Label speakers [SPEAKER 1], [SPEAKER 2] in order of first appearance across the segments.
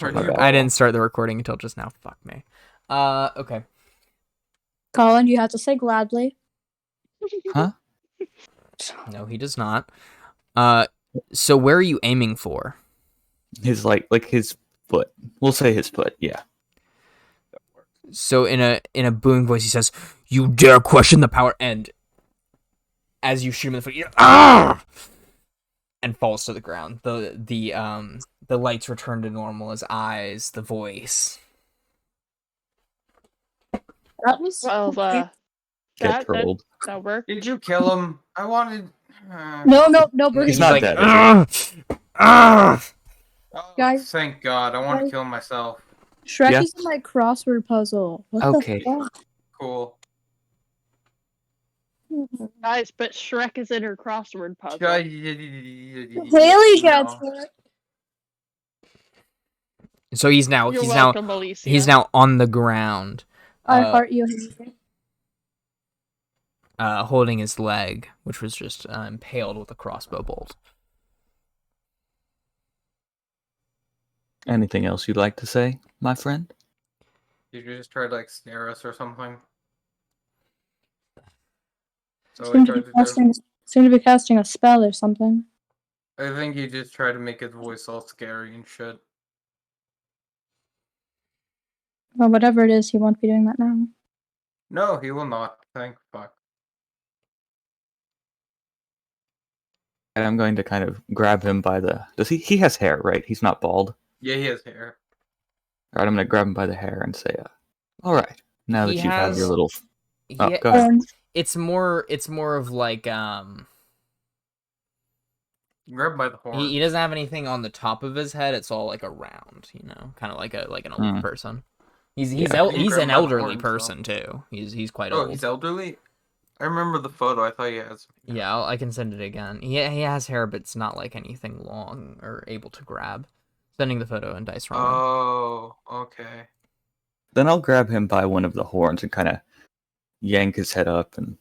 [SPEAKER 1] I didn't start the recording until just now. Fuck me. Okay.
[SPEAKER 2] Colin, you have to say gladly.
[SPEAKER 3] Huh?
[SPEAKER 1] No, he does not. So where are you aiming for?
[SPEAKER 3] His like his foot. We'll say his foot. Yeah.
[SPEAKER 1] So in a booming voice, he says, "You dare question the power!" And as you shoot him in the foot, and falls to the ground. The lights return to normal. His eyes, the voice.
[SPEAKER 2] That was
[SPEAKER 3] Get trolled.
[SPEAKER 4] That worked.
[SPEAKER 5] Did you kill him? I wanted.
[SPEAKER 2] No, Bruce.
[SPEAKER 3] He's not
[SPEAKER 1] like,
[SPEAKER 3] dead.
[SPEAKER 5] Oh,
[SPEAKER 2] Guys.
[SPEAKER 5] thank God. I want to kill myself.
[SPEAKER 2] Shrek
[SPEAKER 3] Yes.
[SPEAKER 2] is in my crossword puzzle. What
[SPEAKER 3] Okay.
[SPEAKER 2] the fuck?
[SPEAKER 5] Cool.
[SPEAKER 4] Guys, but Shrek is in her crossword puzzle.
[SPEAKER 2] Haley gets it.
[SPEAKER 1] So he's now
[SPEAKER 4] You're welcome, Alicia.
[SPEAKER 1] he's now on the ground.
[SPEAKER 2] I heart you, Haley.
[SPEAKER 1] Holding his leg, which was just impaled with a crossbow bolt.
[SPEAKER 3] Anything else you'd like to say, my friend?
[SPEAKER 5] Did you just try to like snare us or something? So I
[SPEAKER 2] Seem
[SPEAKER 5] tried
[SPEAKER 2] to be casting a spell or something.
[SPEAKER 5] I think he just tried to make his voice all scary and shit.
[SPEAKER 2] Well, whatever it is, he won't be doing that now.
[SPEAKER 5] No, he will not. Thank fuck.
[SPEAKER 3] And I'm going to kind of grab him by the. Does he? He has hair, right? He's not bald.
[SPEAKER 5] Yeah, he has hair.
[SPEAKER 3] All right, I'm going to grab him by the hair and say, "All right, now that
[SPEAKER 1] He
[SPEAKER 3] you've had
[SPEAKER 1] has-
[SPEAKER 3] your little."
[SPEAKER 1] He-
[SPEAKER 3] Oh, go ahead.
[SPEAKER 1] It's more of like
[SPEAKER 5] Grab by the horn.
[SPEAKER 1] he doesn't have anything on the top of his head. It's all like around, kind of like an old person. He's
[SPEAKER 5] Yeah,
[SPEAKER 1] he's
[SPEAKER 5] grab
[SPEAKER 1] an
[SPEAKER 5] by the
[SPEAKER 1] elderly
[SPEAKER 5] horn,
[SPEAKER 1] person too. He's quite
[SPEAKER 5] Oh,
[SPEAKER 1] old.
[SPEAKER 5] he's elderly? I remember the photo. I thought he has.
[SPEAKER 1] Yeah, I can send it again. He has hair, but it's not like anything long or able to grab. Sending the photo and dice rolling.
[SPEAKER 5] Oh, okay.
[SPEAKER 3] Then I'll grab him by one of the horns and kind of yank his head up. And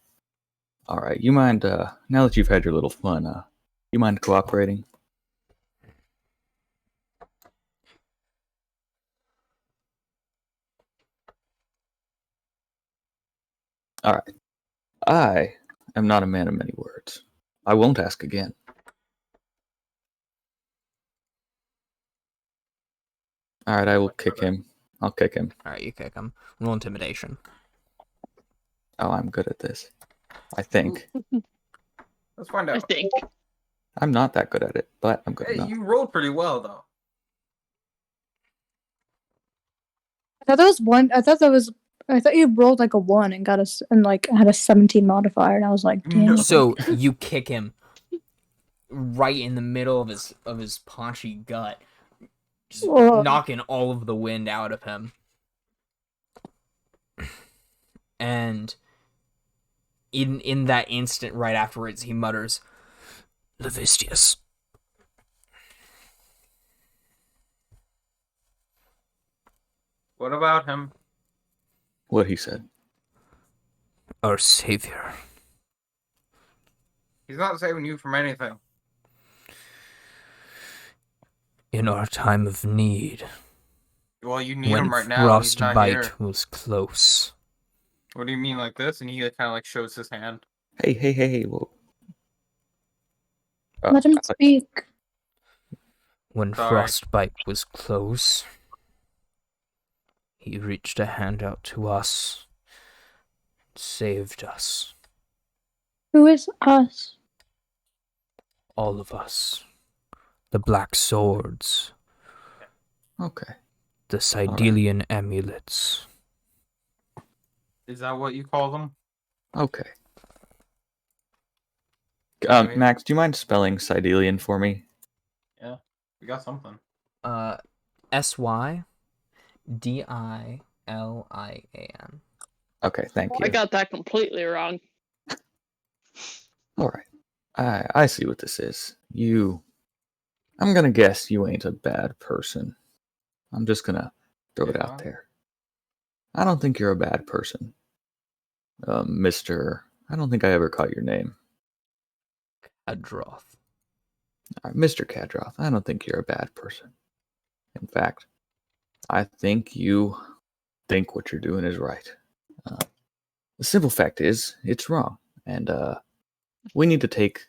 [SPEAKER 3] all right, you mind? Now that you've had your little fun, you mind cooperating? All right. I am not a man of many words. I won't ask again. All right, I will kick him. I'll kick him.
[SPEAKER 1] All right, you kick him. Roll intimidation.
[SPEAKER 3] Oh, I'm good at this. I think.
[SPEAKER 5] Let's find
[SPEAKER 4] I
[SPEAKER 5] out.
[SPEAKER 4] think.
[SPEAKER 3] I'm not that good at it, but I'm good
[SPEAKER 5] Hey,
[SPEAKER 3] enough.
[SPEAKER 5] you rolled pretty well though.
[SPEAKER 2] I thought you rolled like a 1 and got us and like had a 17 modifier, and I was like, damn.
[SPEAKER 5] No.
[SPEAKER 1] So you kick him right in the middle of his paunchy gut, just
[SPEAKER 2] Whoa.
[SPEAKER 1] knocking all of the wind out of him. And in that instant, right afterwards, he mutters, "Levistius."
[SPEAKER 5] What about him?
[SPEAKER 3] What he said.
[SPEAKER 1] Our savior.
[SPEAKER 5] He's not saving you from anything.
[SPEAKER 1] In our time of need,
[SPEAKER 5] Well, you need
[SPEAKER 1] when
[SPEAKER 5] him right now. He's not here.
[SPEAKER 1] frostbite was close.
[SPEAKER 5] What do you mean, like this? And he kind of like shows his hand.
[SPEAKER 3] Hey, whoa.
[SPEAKER 2] Let him speak.
[SPEAKER 1] When
[SPEAKER 5] Sorry.
[SPEAKER 1] frostbite was close, he reached a hand out to us, saved us,
[SPEAKER 2] Who is us?
[SPEAKER 1] all of us. The Black Swords,
[SPEAKER 3] Okay.
[SPEAKER 1] the Sidelian amulets.
[SPEAKER 5] Is that what you call them?
[SPEAKER 3] Okay.
[SPEAKER 5] Anyway.
[SPEAKER 3] Max, do you mind spelling Sidelian for me?
[SPEAKER 5] Yeah, we got something.
[SPEAKER 1] SYDILIAN.
[SPEAKER 3] Okay, thank you.
[SPEAKER 4] I got that completely wrong.
[SPEAKER 3] All right. I see what this is. I'm gonna guess you ain't a bad person. I'm just gonna throw it out there. I don't think you're a bad person. Mr. I don't think I ever caught your name.
[SPEAKER 1] Adroth.
[SPEAKER 3] Mr. Caer-Dineval, I don't think you're a bad person. In fact, I think you think what you're doing is right. The simple fact is, it's wrong, and we need to take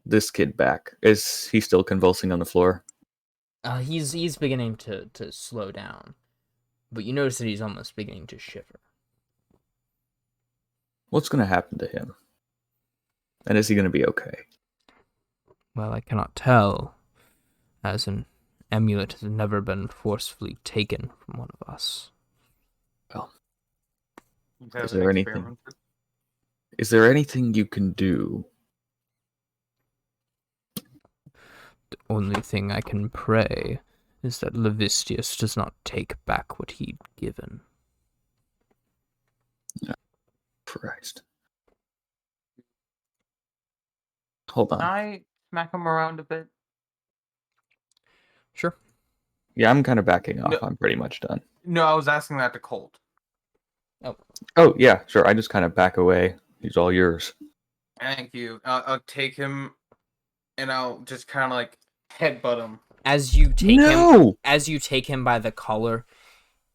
[SPEAKER 3] this kid back. Is he still convulsing on the floor?
[SPEAKER 1] He's beginning to slow down, but you notice that he's almost beginning to shiver.
[SPEAKER 3] What's going to happen to him? And is he going to be okay?
[SPEAKER 1] Well, I cannot tell, as an amulet has never been forcefully taken from one of us.
[SPEAKER 3] Well,
[SPEAKER 5] You
[SPEAKER 3] is
[SPEAKER 5] haven't
[SPEAKER 3] there anything?
[SPEAKER 5] experimented?
[SPEAKER 3] Is there anything you can do?
[SPEAKER 1] The only thing I can pray is that Levistius does not take back what he'd given.
[SPEAKER 3] Christ. Hold on.
[SPEAKER 5] Can I smack him around a bit?
[SPEAKER 1] Sure.
[SPEAKER 3] Yeah, I'm kind of backing off.
[SPEAKER 5] No.
[SPEAKER 3] I'm pretty much done.
[SPEAKER 5] No, I was asking that to Colt.
[SPEAKER 3] Oh, yeah, sure. I just kind of back away. He's all yours.
[SPEAKER 5] Thank you. I'll take him, and I'll just kind of like headbutt him.
[SPEAKER 1] As you take
[SPEAKER 3] No!
[SPEAKER 1] him by the collar,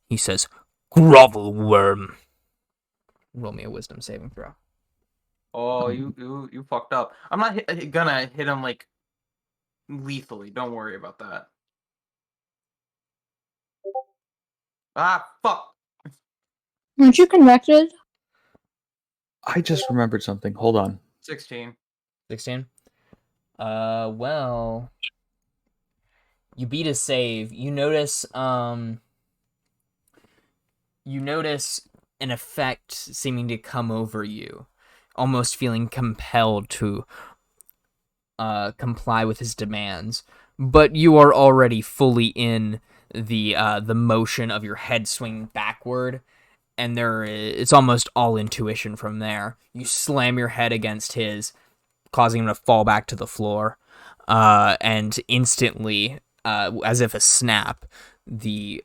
[SPEAKER 1] he says, "Grovel, worm." Roll me a wisdom saving throw.
[SPEAKER 5] Oh, you fucked up. I'm not gonna hit him like lethally. Don't worry about that. Ah, fuck.
[SPEAKER 2] Weren't you convicted?
[SPEAKER 3] I just remembered something. Hold on.
[SPEAKER 5] 16.
[SPEAKER 1] 16. Well, you beat a save. You notice an effect seeming to come over you, almost feeling compelled to comply with his demands. But you are already fully in the motion of your head swinging backward, and it's almost all intuition from there. You slam your head against his, causing him to fall back to the floor, and instantly, as if a snap, the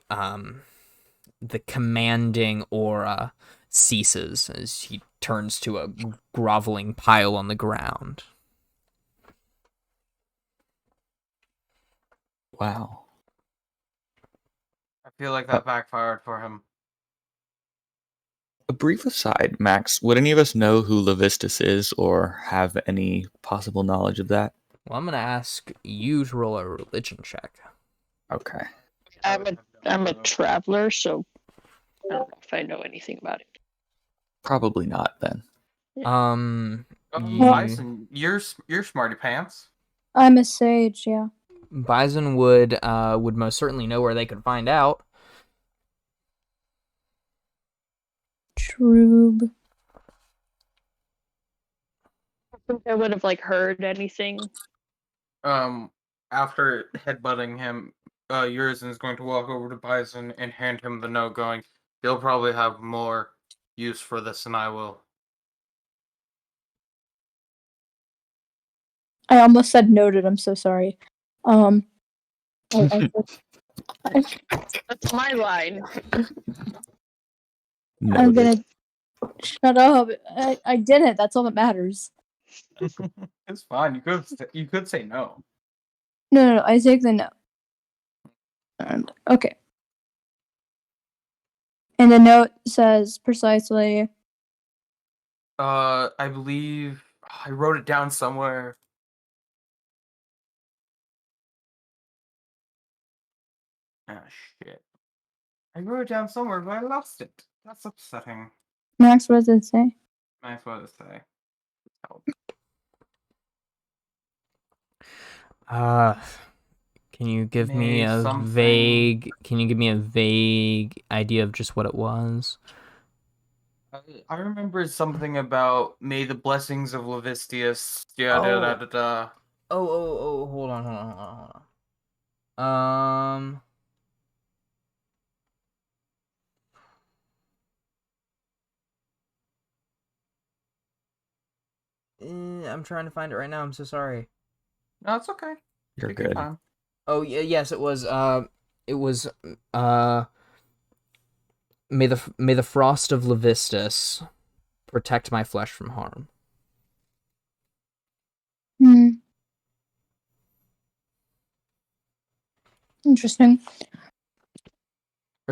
[SPEAKER 1] commanding aura ceases as he turns to a groveling pile on the ground.
[SPEAKER 3] Wow.
[SPEAKER 5] I feel like that backfired for him.
[SPEAKER 3] A brief aside, Max, would any of us know who Levistus is or have any possible knowledge of that?
[SPEAKER 1] Well, I'm going to ask you to roll a religion check.
[SPEAKER 3] Okay.
[SPEAKER 4] I'm a traveler, so I don't know if I know anything about it.
[SPEAKER 3] Probably not then.
[SPEAKER 5] Bison, you're smarty pants.
[SPEAKER 2] I'm a sage, yeah.
[SPEAKER 1] Bison would most certainly know where they could find out.
[SPEAKER 2] Troob.
[SPEAKER 4] I think I would have heard anything.
[SPEAKER 5] After headbutting him, Urizen is going to walk over to Bison and hand him the note, going, "He'll probably have more use for this than I will."
[SPEAKER 2] I almost said noted. I'm so sorry. I
[SPEAKER 4] That's my line.
[SPEAKER 2] I'm
[SPEAKER 3] Noted.
[SPEAKER 2] gonna shut up. I did it. That's all that matters.
[SPEAKER 5] It's fine. You could say no.
[SPEAKER 2] No. I take the note. And okay. And the note says precisely.
[SPEAKER 5] I believe I wrote it down somewhere. Ah, shit. I wrote it down somewhere, but I lost it. That's upsetting.
[SPEAKER 2] Max, what does it say?
[SPEAKER 5] Nice what to say.
[SPEAKER 1] Can you give me
[SPEAKER 5] May
[SPEAKER 1] a
[SPEAKER 5] something-
[SPEAKER 1] vague idea of just what it was?
[SPEAKER 5] I remember something about may the blessings of Levistius.
[SPEAKER 1] Oh, hold on. I'm trying to find it right now. I'm so sorry.
[SPEAKER 5] No, it's okay.
[SPEAKER 3] You're
[SPEAKER 5] Take your
[SPEAKER 3] good.
[SPEAKER 5] time.
[SPEAKER 1] Oh, yeah, yes, it was, may the frost of Levistus protect my flesh from harm.
[SPEAKER 2] Interesting.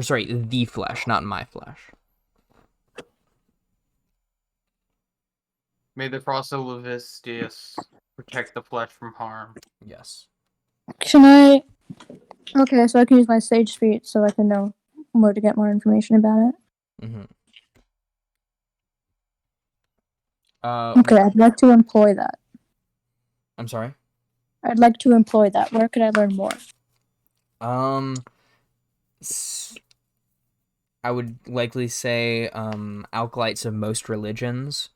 [SPEAKER 1] Or sorry, the flesh, not my flesh.
[SPEAKER 5] May the frost of Levistius protect the flesh from harm.
[SPEAKER 1] Yes.
[SPEAKER 2] Can I? Okay, so I can use my sage speech so I can know where to get more information about it.
[SPEAKER 1] Mm-hmm.
[SPEAKER 2] Okay, I'd like to employ that.
[SPEAKER 1] I'm sorry?
[SPEAKER 2] I'd like to employ that. Where could I learn more?
[SPEAKER 1] I would likely say alkalites of most religions,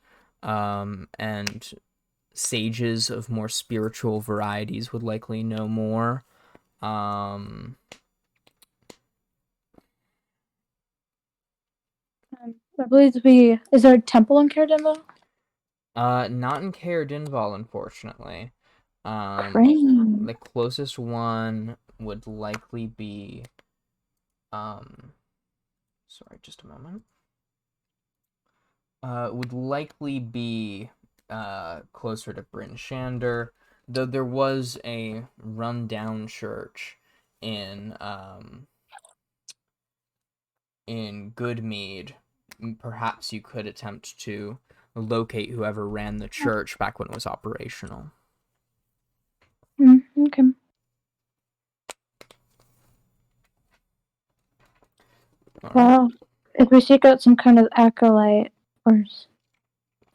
[SPEAKER 1] and sages of more spiritual varieties would likely know more.
[SPEAKER 2] I believe is there a temple in Caer-Dineval?
[SPEAKER 1] Not in Caer-Dineval, unfortunately.
[SPEAKER 2] Crane.
[SPEAKER 1] The closest one would likely be, sorry, just a moment. Would likely be, closer to Bryn Shander, though there was a rundown church in Goodmead. Perhaps you could attempt to locate whoever ran the church back when it was operational.
[SPEAKER 2] Okay. Well, if we seek out some kind of acolyte or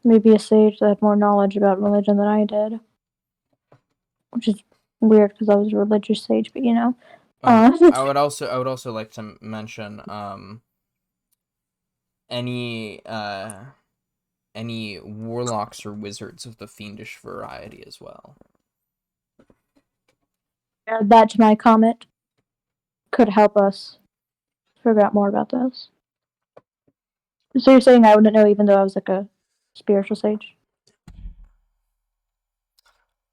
[SPEAKER 2] maybe a sage that had more knowledge about religion than I did, which is weird because I was a religious sage, but you know.
[SPEAKER 1] I would also like to mention any warlocks or wizards of the fiendish variety as well.
[SPEAKER 2] Add that to my comment. Could help us figure out more about this. So you're saying I wouldn't know even though I was like a spiritual sage?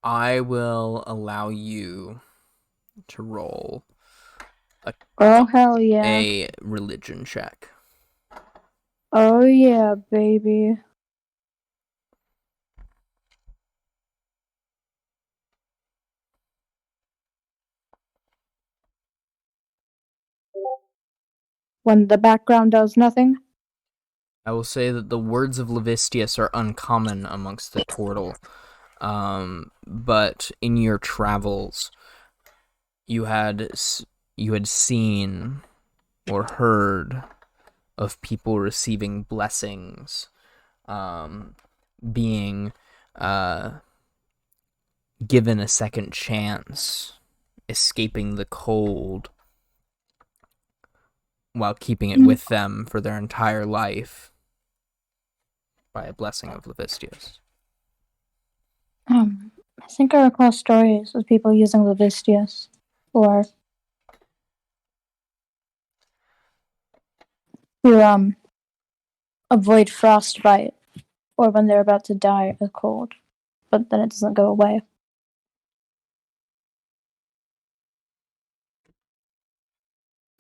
[SPEAKER 1] I will allow you to roll
[SPEAKER 2] Oh, hell yeah.
[SPEAKER 1] a religion check.
[SPEAKER 2] Oh, yeah, baby. When the background does nothing?
[SPEAKER 1] I will say that the words of Levistius are uncommon amongst the Tortle, but in your travels, you had seen or heard of people receiving blessings, being given a second chance, escaping the cold, while keeping it with them for their entire life by a blessing of Levistius.
[SPEAKER 2] I think I recall stories of people using Levistius or to avoid frostbite or when they're about to die of cold, but then it doesn't go away.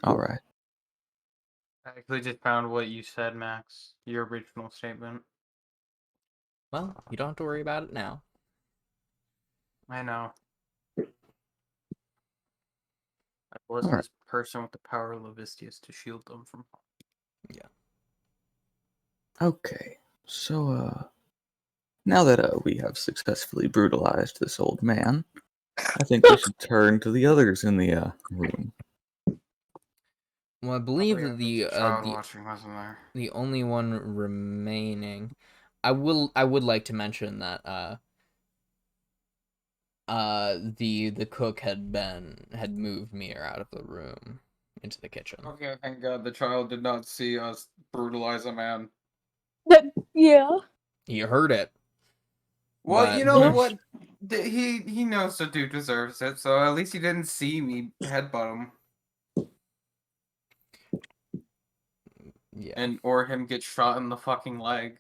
[SPEAKER 3] All right.
[SPEAKER 5] I actually just found what you said, Max. Your original statement.
[SPEAKER 1] Well, you don't have to worry about it now.
[SPEAKER 5] I know. I was
[SPEAKER 3] Alright.
[SPEAKER 5] this person with the power of Levistius to shield them from harm.
[SPEAKER 3] Okay. So, now that we have successfully brutalized this old man, I think we should turn to the others in the room.
[SPEAKER 1] Well, I believe
[SPEAKER 5] Probably
[SPEAKER 1] that
[SPEAKER 5] was a child watching, wasn't there?
[SPEAKER 1] the only one remaining, I would like to mention that the cook had moved Mir out of the room into the kitchen.
[SPEAKER 5] Okay, thank God the child did not see us brutalize a man.
[SPEAKER 2] Yeah.
[SPEAKER 1] He heard it.
[SPEAKER 5] Well,
[SPEAKER 1] but-
[SPEAKER 5] you know what? He knows the dude deserves it, so at least he didn't see me headbutt him.
[SPEAKER 1] Yeah.
[SPEAKER 5] Or him get shot in the fucking leg.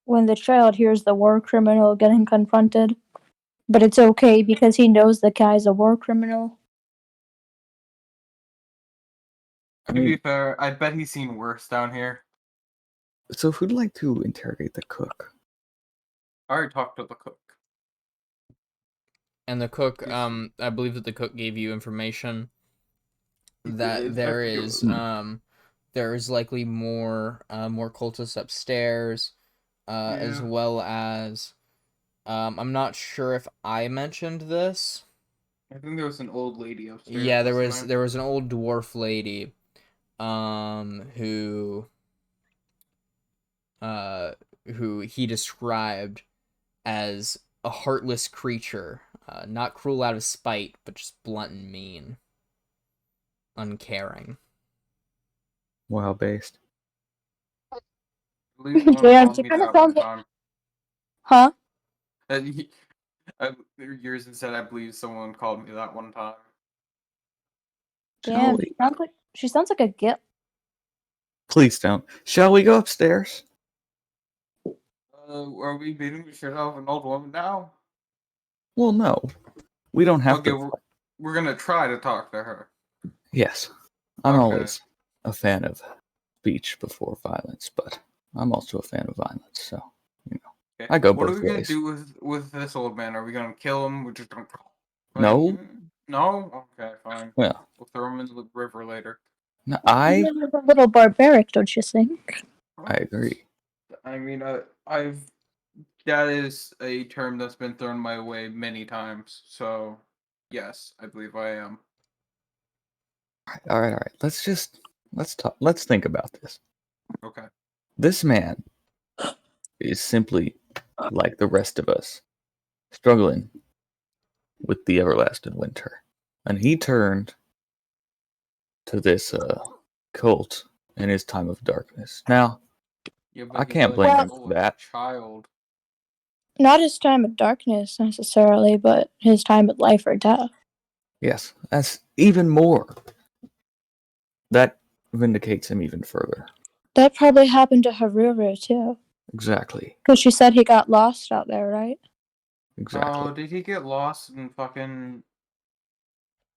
[SPEAKER 2] When the child hears the war criminal getting confronted, but it's okay because he knows the guy's a war criminal.
[SPEAKER 3] I
[SPEAKER 5] To be
[SPEAKER 3] mean,
[SPEAKER 5] fair, I bet he's seen worse down here.
[SPEAKER 3] so who'd like to interrogate the cook?
[SPEAKER 5] I already talked to the cook.
[SPEAKER 1] And the cook, I believe that the cook gave you information that there is likely more cultists upstairs, as well as, I'm not sure if I mentioned this.
[SPEAKER 5] I think there was an old lady upstairs.
[SPEAKER 1] Yeah,
[SPEAKER 5] wasn't
[SPEAKER 1] there was an old dwarf lady, who he described as a heartless creature, not cruel out of spite, but just blunt and mean, uncaring.
[SPEAKER 3] Well based.
[SPEAKER 2] Yeah, she kind of sounds like. Huh?
[SPEAKER 5] Years and said, I believe someone called me that one time.
[SPEAKER 2] Damn,
[SPEAKER 3] we?
[SPEAKER 2] she sounds like a git.
[SPEAKER 3] Please don't. Shall we go upstairs?
[SPEAKER 5] Are we beating the shit out of an old woman now?
[SPEAKER 3] Well, no. We don't have
[SPEAKER 5] Okay,
[SPEAKER 3] to.
[SPEAKER 5] we're gonna try to talk to her.
[SPEAKER 3] Yes. I'm
[SPEAKER 5] Okay.
[SPEAKER 3] always a fan of speech before violence, but I'm also a fan of violence, so, you know.
[SPEAKER 5] Okay.
[SPEAKER 3] I go
[SPEAKER 5] What
[SPEAKER 3] both
[SPEAKER 5] are we gonna
[SPEAKER 3] ways.
[SPEAKER 5] do with this old man? Are we gonna kill him? We're just gonna.
[SPEAKER 3] No.
[SPEAKER 5] No? Okay, fine.
[SPEAKER 3] Well,
[SPEAKER 5] We'll throw him in the river later.
[SPEAKER 3] no,
[SPEAKER 2] A little barbaric, don't you think?
[SPEAKER 3] I agree.
[SPEAKER 5] I mean, I've. That is a term that's been thrown my way many times. So, yes, I believe I am.
[SPEAKER 3] All right. Let's talk. Let's think about this.
[SPEAKER 5] Okay.
[SPEAKER 3] This man is simply like the rest of us, struggling with the everlasting winter. And he turned to this cult in his time of darkness. Now,
[SPEAKER 5] Yeah,
[SPEAKER 3] I
[SPEAKER 5] but
[SPEAKER 3] can't
[SPEAKER 5] he
[SPEAKER 3] blame
[SPEAKER 5] was
[SPEAKER 3] him
[SPEAKER 5] still
[SPEAKER 3] for
[SPEAKER 5] a
[SPEAKER 3] that.
[SPEAKER 5] child.
[SPEAKER 2] Not his time of darkness necessarily, but his time of life or death.
[SPEAKER 3] Yes, that's even more. That vindicates him even further.
[SPEAKER 2] That probably happened to Haruru too.
[SPEAKER 3] Exactly.
[SPEAKER 2] Because she said he got lost out there, right?
[SPEAKER 3] Exactly.
[SPEAKER 5] Oh, did he get lost in fucking...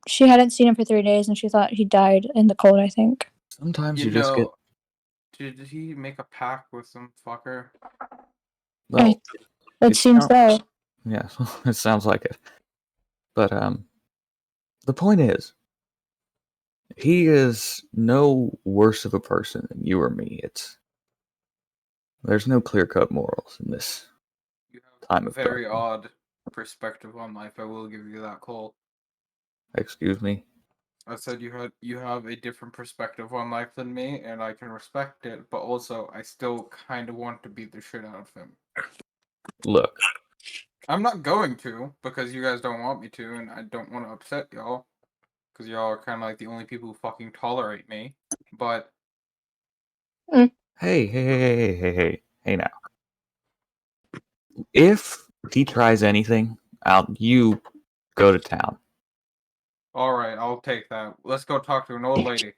[SPEAKER 2] She hadn't seen him for 3 days and she thought he died in the cold, I think.
[SPEAKER 3] Sometimes you just get.
[SPEAKER 5] Did he make a pact with some fucker?
[SPEAKER 3] Well,
[SPEAKER 2] It seems so.
[SPEAKER 3] yeah, it sounds like it. But the point is, he is no worse of a person than you or me. There's no clear-cut morals in this
[SPEAKER 5] You have
[SPEAKER 3] time
[SPEAKER 5] a
[SPEAKER 3] of
[SPEAKER 5] very
[SPEAKER 3] darkness.
[SPEAKER 5] odd perspective on life. I will give you that, Cole.
[SPEAKER 3] Excuse me.
[SPEAKER 5] I said you have a different perspective on life than me, and I can respect it. But also, I still kind of want to beat the shit out of him.
[SPEAKER 3] Look,
[SPEAKER 5] I'm not going to because you guys don't want me to, and I don't want to upset y'all because y'all are kind of like the only people who fucking tolerate me. But
[SPEAKER 3] hey now. If he tries anything, you go to town.
[SPEAKER 5] all right, I'll take that. Let's go talk to an old lady.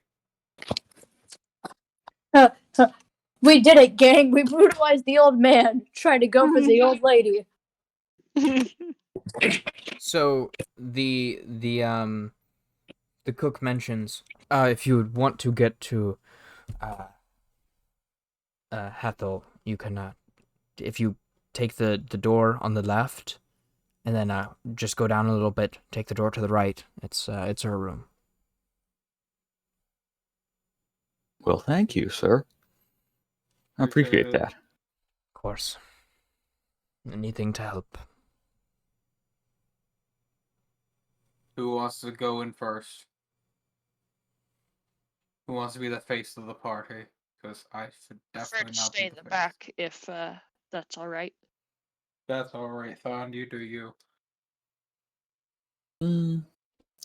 [SPEAKER 2] We did it, gang. We brutalized the old man. Tried to go for the old lady.
[SPEAKER 1] So the cook mentions, if you would want to get to Hethyl, you can, if you take the door on the left, and then just go down a little bit, take the door to the right. It's her room.
[SPEAKER 3] Well, thank you, sir. I appreciate that.
[SPEAKER 1] Of course. Anything to help.
[SPEAKER 5] Who wants to go in first? Who wants to be the face of the party? Because I should
[SPEAKER 4] Prefer
[SPEAKER 5] definitely
[SPEAKER 4] to
[SPEAKER 5] not
[SPEAKER 4] stay
[SPEAKER 5] be
[SPEAKER 4] in
[SPEAKER 5] the
[SPEAKER 4] the
[SPEAKER 5] face.
[SPEAKER 4] back if that's all right.
[SPEAKER 5] That's all right, Thon. You do you.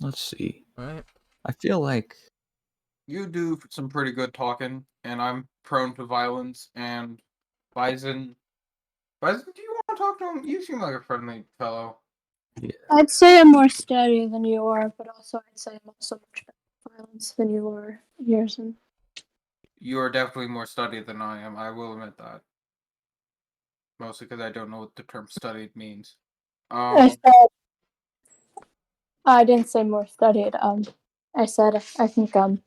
[SPEAKER 3] Let's see.
[SPEAKER 1] All right.
[SPEAKER 3] I feel like
[SPEAKER 5] You do some pretty good talking, and I'm prone to violence. And Bison, do you want to talk to him? You seem like a friendly fellow.
[SPEAKER 3] yeah.
[SPEAKER 2] I'd say I'm more steady than you are, but also I'd say I'm also much better violence than you are, Yerson.
[SPEAKER 5] You are definitely more studied than I am. I will admit that. Mostly because I don't know what the term studied means.
[SPEAKER 2] I didn't say more studied. I said I think I'm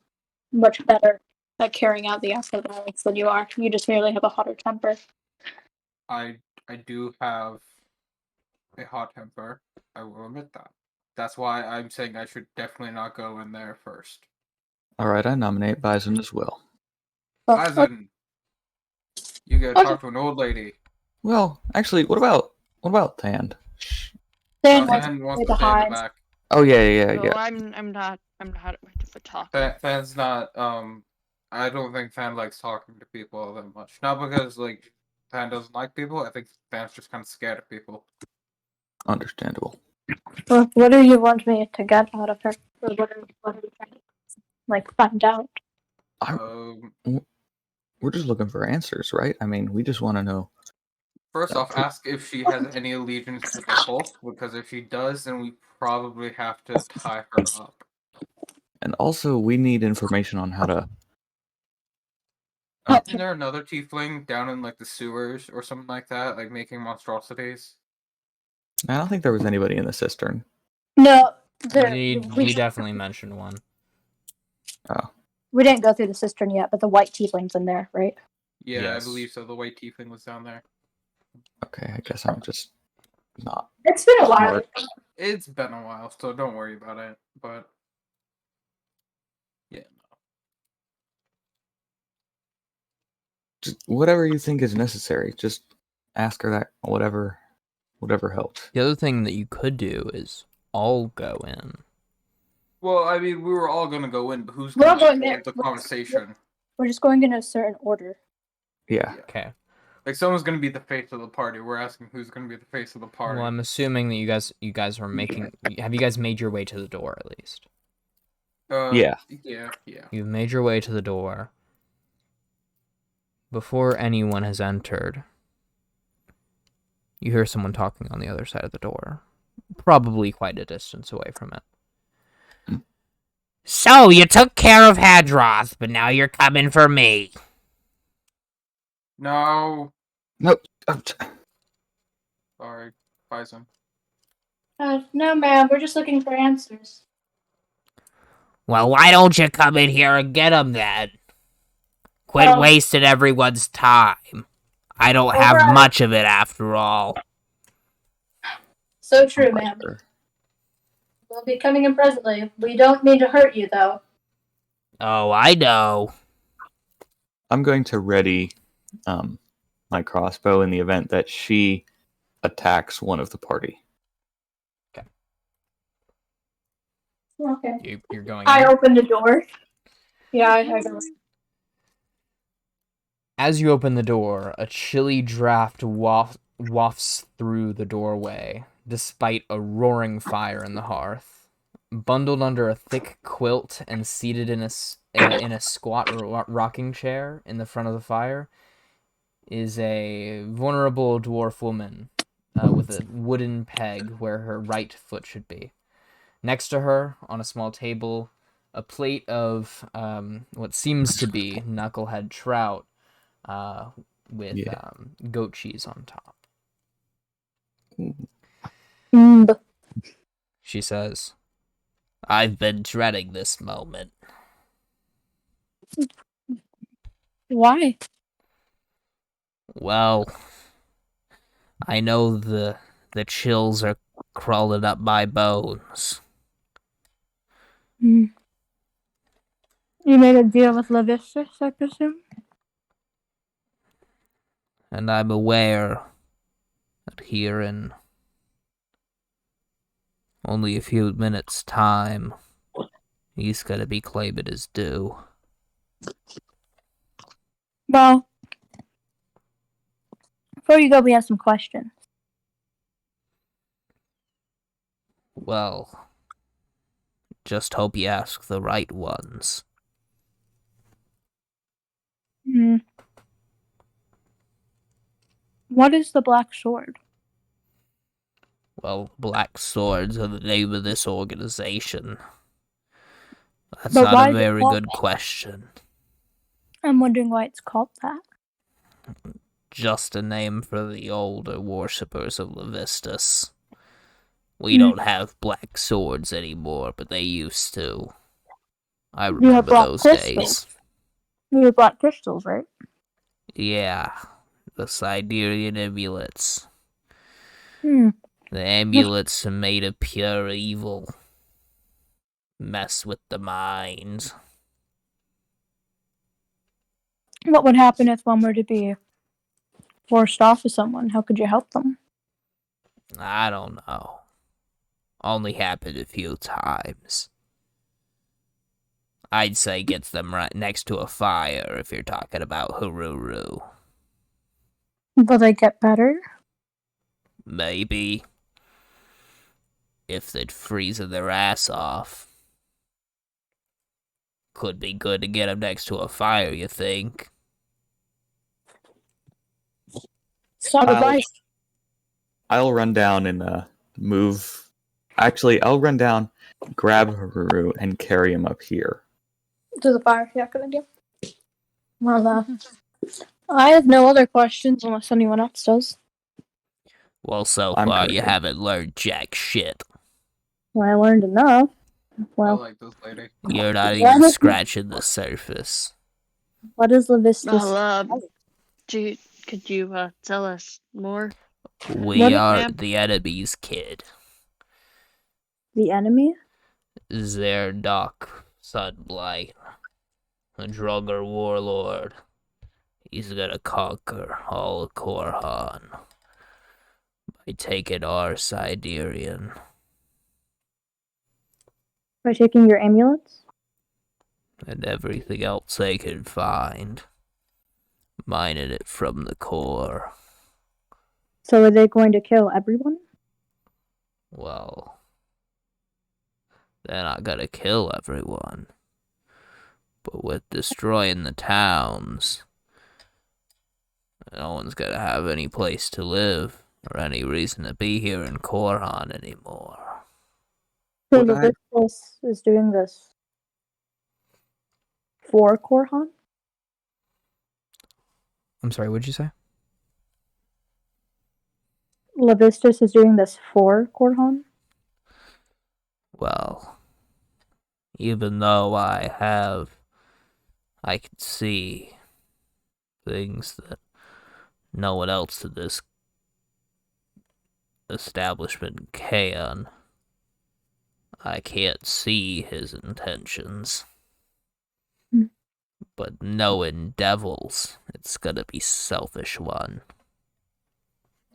[SPEAKER 2] much better at carrying out the acts of violence than you are. You just merely have a hotter temper.
[SPEAKER 5] I do have a hot temper. I will admit that. That's why I'm saying I should definitely not go in there first.
[SPEAKER 3] All right, I nominate Bison as well.
[SPEAKER 2] Well,
[SPEAKER 5] Bison, you gotta
[SPEAKER 2] Okay.
[SPEAKER 5] talk to an old lady.
[SPEAKER 3] Well, actually, what about Thand?
[SPEAKER 2] Stan
[SPEAKER 5] Fan wants
[SPEAKER 2] way
[SPEAKER 5] to stay in the
[SPEAKER 2] behind.
[SPEAKER 5] back.
[SPEAKER 3] Oh yeah.
[SPEAKER 4] No, I'm not much of a talker.
[SPEAKER 5] Fan's not. I don't think Fan likes talking to people all that much. Not because like Fan doesn't like people. I think Fan's just kind of scared of people.
[SPEAKER 3] Understandable.
[SPEAKER 2] Well, what do you want me to get out of her? Or what are you trying to, like, find out?
[SPEAKER 3] We're just looking for answers, right? I mean, we just want to know.
[SPEAKER 5] First off, ask if she has any allegiance to the cult, because if she does, then we probably have to tie her up.
[SPEAKER 3] And also, we need information on how to.
[SPEAKER 5] Isn't there another tiefling down in like the sewers or something like that, like making monstrosities?
[SPEAKER 3] I don't think there was anybody in the cistern.
[SPEAKER 2] No,
[SPEAKER 1] We definitely mentioned one.
[SPEAKER 3] Oh,
[SPEAKER 2] we didn't go through the cistern yet, but the white tiefling's in there, right?
[SPEAKER 5] Yeah,
[SPEAKER 1] Yes.
[SPEAKER 5] I believe so. The white tiefling was down there.
[SPEAKER 3] okay. I guess I'm just not.
[SPEAKER 2] It's been a while.
[SPEAKER 3] Smart.
[SPEAKER 5] It's been a while, so don't worry about it. But yeah, no.
[SPEAKER 3] Just whatever you think is necessary. Just ask her that. Whatever helps.
[SPEAKER 1] The other thing that you could do is all go in.
[SPEAKER 5] Well, I mean, we were all gonna go in, but who's
[SPEAKER 2] We're all
[SPEAKER 5] gonna
[SPEAKER 2] going
[SPEAKER 5] hold
[SPEAKER 2] there.
[SPEAKER 5] the conversation?
[SPEAKER 2] We're just going in a certain order.
[SPEAKER 3] Yeah.
[SPEAKER 1] Okay.
[SPEAKER 5] Like someone's gonna be the face of the party. We're asking who's gonna be the face of the party.
[SPEAKER 1] Well, I'm assuming that you guys are making. Have you guys made your way to the door at least?
[SPEAKER 3] Yeah.
[SPEAKER 5] Yeah.
[SPEAKER 1] You've made your way to the door. Before anyone has entered, you hear someone talking on the other side of the door, probably quite a distance away from it. So, you took care of Hadroth, but now you're coming for me.
[SPEAKER 5] No.
[SPEAKER 3] Nope.
[SPEAKER 5] Sorry, Bison.
[SPEAKER 2] No, ma'am. We're just looking for answers.
[SPEAKER 1] Well, why don't you come in here and get them then? Quit wasting everyone's time. I don't have
[SPEAKER 2] Alright.
[SPEAKER 1] much of it after all.
[SPEAKER 2] So true, ma'am. We'll be coming in presently. We don't mean to hurt you, though.
[SPEAKER 1] Oh, I know.
[SPEAKER 3] I'm going to ready my crossbow in the event that she attacks one of the party.
[SPEAKER 2] Okay.
[SPEAKER 1] You're going
[SPEAKER 2] I
[SPEAKER 1] in?
[SPEAKER 2] opened the door. Yeah, I go.
[SPEAKER 1] As you open the door, a chilly draft wafts through the doorway, despite a roaring fire in the hearth. Bundled under a thick quilt and seated in a squat rocking chair in the front of the fire is a vulnerable dwarf woman with a wooden peg where her right foot should be. Next to her, on a small table, a plate of what seems to be knucklehead trout with goat cheese on top. She says, I've been dreading this moment.
[SPEAKER 2] Why?
[SPEAKER 1] Well, I know the chills are crawling up my bones.
[SPEAKER 2] You made a deal with Levistus, I presume?
[SPEAKER 1] And I'm aware that here in only a few minutes' time, he's gonna be claiming his due.
[SPEAKER 2] Well, before you go, we have some questions.
[SPEAKER 1] Well, just hope you ask the right ones.
[SPEAKER 2] What is the Black Sword?
[SPEAKER 1] Well, Black Swords are the name of this organization. That's
[SPEAKER 2] But why
[SPEAKER 1] not a
[SPEAKER 2] is it
[SPEAKER 1] very
[SPEAKER 2] called
[SPEAKER 1] good
[SPEAKER 2] that?
[SPEAKER 1] question.
[SPEAKER 2] I'm wondering why it's called that.
[SPEAKER 1] Just a name for the older worshippers of Levistus. We don't have black swords anymore, but they used to. I
[SPEAKER 2] You have
[SPEAKER 1] remember
[SPEAKER 2] black
[SPEAKER 1] those
[SPEAKER 2] crystals.
[SPEAKER 1] days.
[SPEAKER 2] You have black crystals, right?
[SPEAKER 1] Yeah, the Siderian amulets. The amulets are made of pure evil. Mess with the mind.
[SPEAKER 2] What would happen if one were to be forced off of someone? How could you help them?
[SPEAKER 1] I don't know. Only happened a few times. I'd say get them right next to a fire if you're talking about Haruru.
[SPEAKER 2] Will they get better?
[SPEAKER 1] Maybe. If they'd freezing their ass off. Could be good to get them next to a fire, you think?
[SPEAKER 2] Solid advice.
[SPEAKER 3] I'll run down and move. Actually, I'll run down, grab Haruru, and carry him up here.
[SPEAKER 2] To the fire. Yeah, good idea. Well, I have no other questions unless anyone else does.
[SPEAKER 1] Well, so
[SPEAKER 3] I'm
[SPEAKER 1] far
[SPEAKER 3] good.
[SPEAKER 1] you haven't learned jack shit.
[SPEAKER 2] Well, I learned enough.
[SPEAKER 5] I
[SPEAKER 2] Well,
[SPEAKER 5] like this lady.
[SPEAKER 1] You're not
[SPEAKER 2] What
[SPEAKER 1] even
[SPEAKER 2] is-
[SPEAKER 1] scratching the surface.
[SPEAKER 2] what is Levistus?
[SPEAKER 4] Well, could you tell us more?
[SPEAKER 1] We
[SPEAKER 2] What-
[SPEAKER 1] are
[SPEAKER 4] ma'am?
[SPEAKER 1] the enemy's kid.
[SPEAKER 2] The enemy?
[SPEAKER 1] Zerdok Sunblight. A Drugger warlord. He's gonna conquer all of Korhan by taking our Siderian.
[SPEAKER 2] By taking your amulets?
[SPEAKER 1] And everything else they can find. Mining it from the core.
[SPEAKER 2] So are they going to kill everyone?
[SPEAKER 1] Well, they're not gonna kill everyone. But with destroying the towns, no one's gonna have any place to live or any reason to be here in Korhan anymore.
[SPEAKER 2] So
[SPEAKER 3] Would I-
[SPEAKER 2] Levistus is doing this for Korhan?
[SPEAKER 1] I'm sorry, what'd you say?
[SPEAKER 2] Levistus is doing this for Korhan?
[SPEAKER 1] Well, even though I can see things that no one else in this establishment can. I can't see his intentions.
[SPEAKER 2] Hmm.
[SPEAKER 1] But knowing devils, it's gonna be selfish one.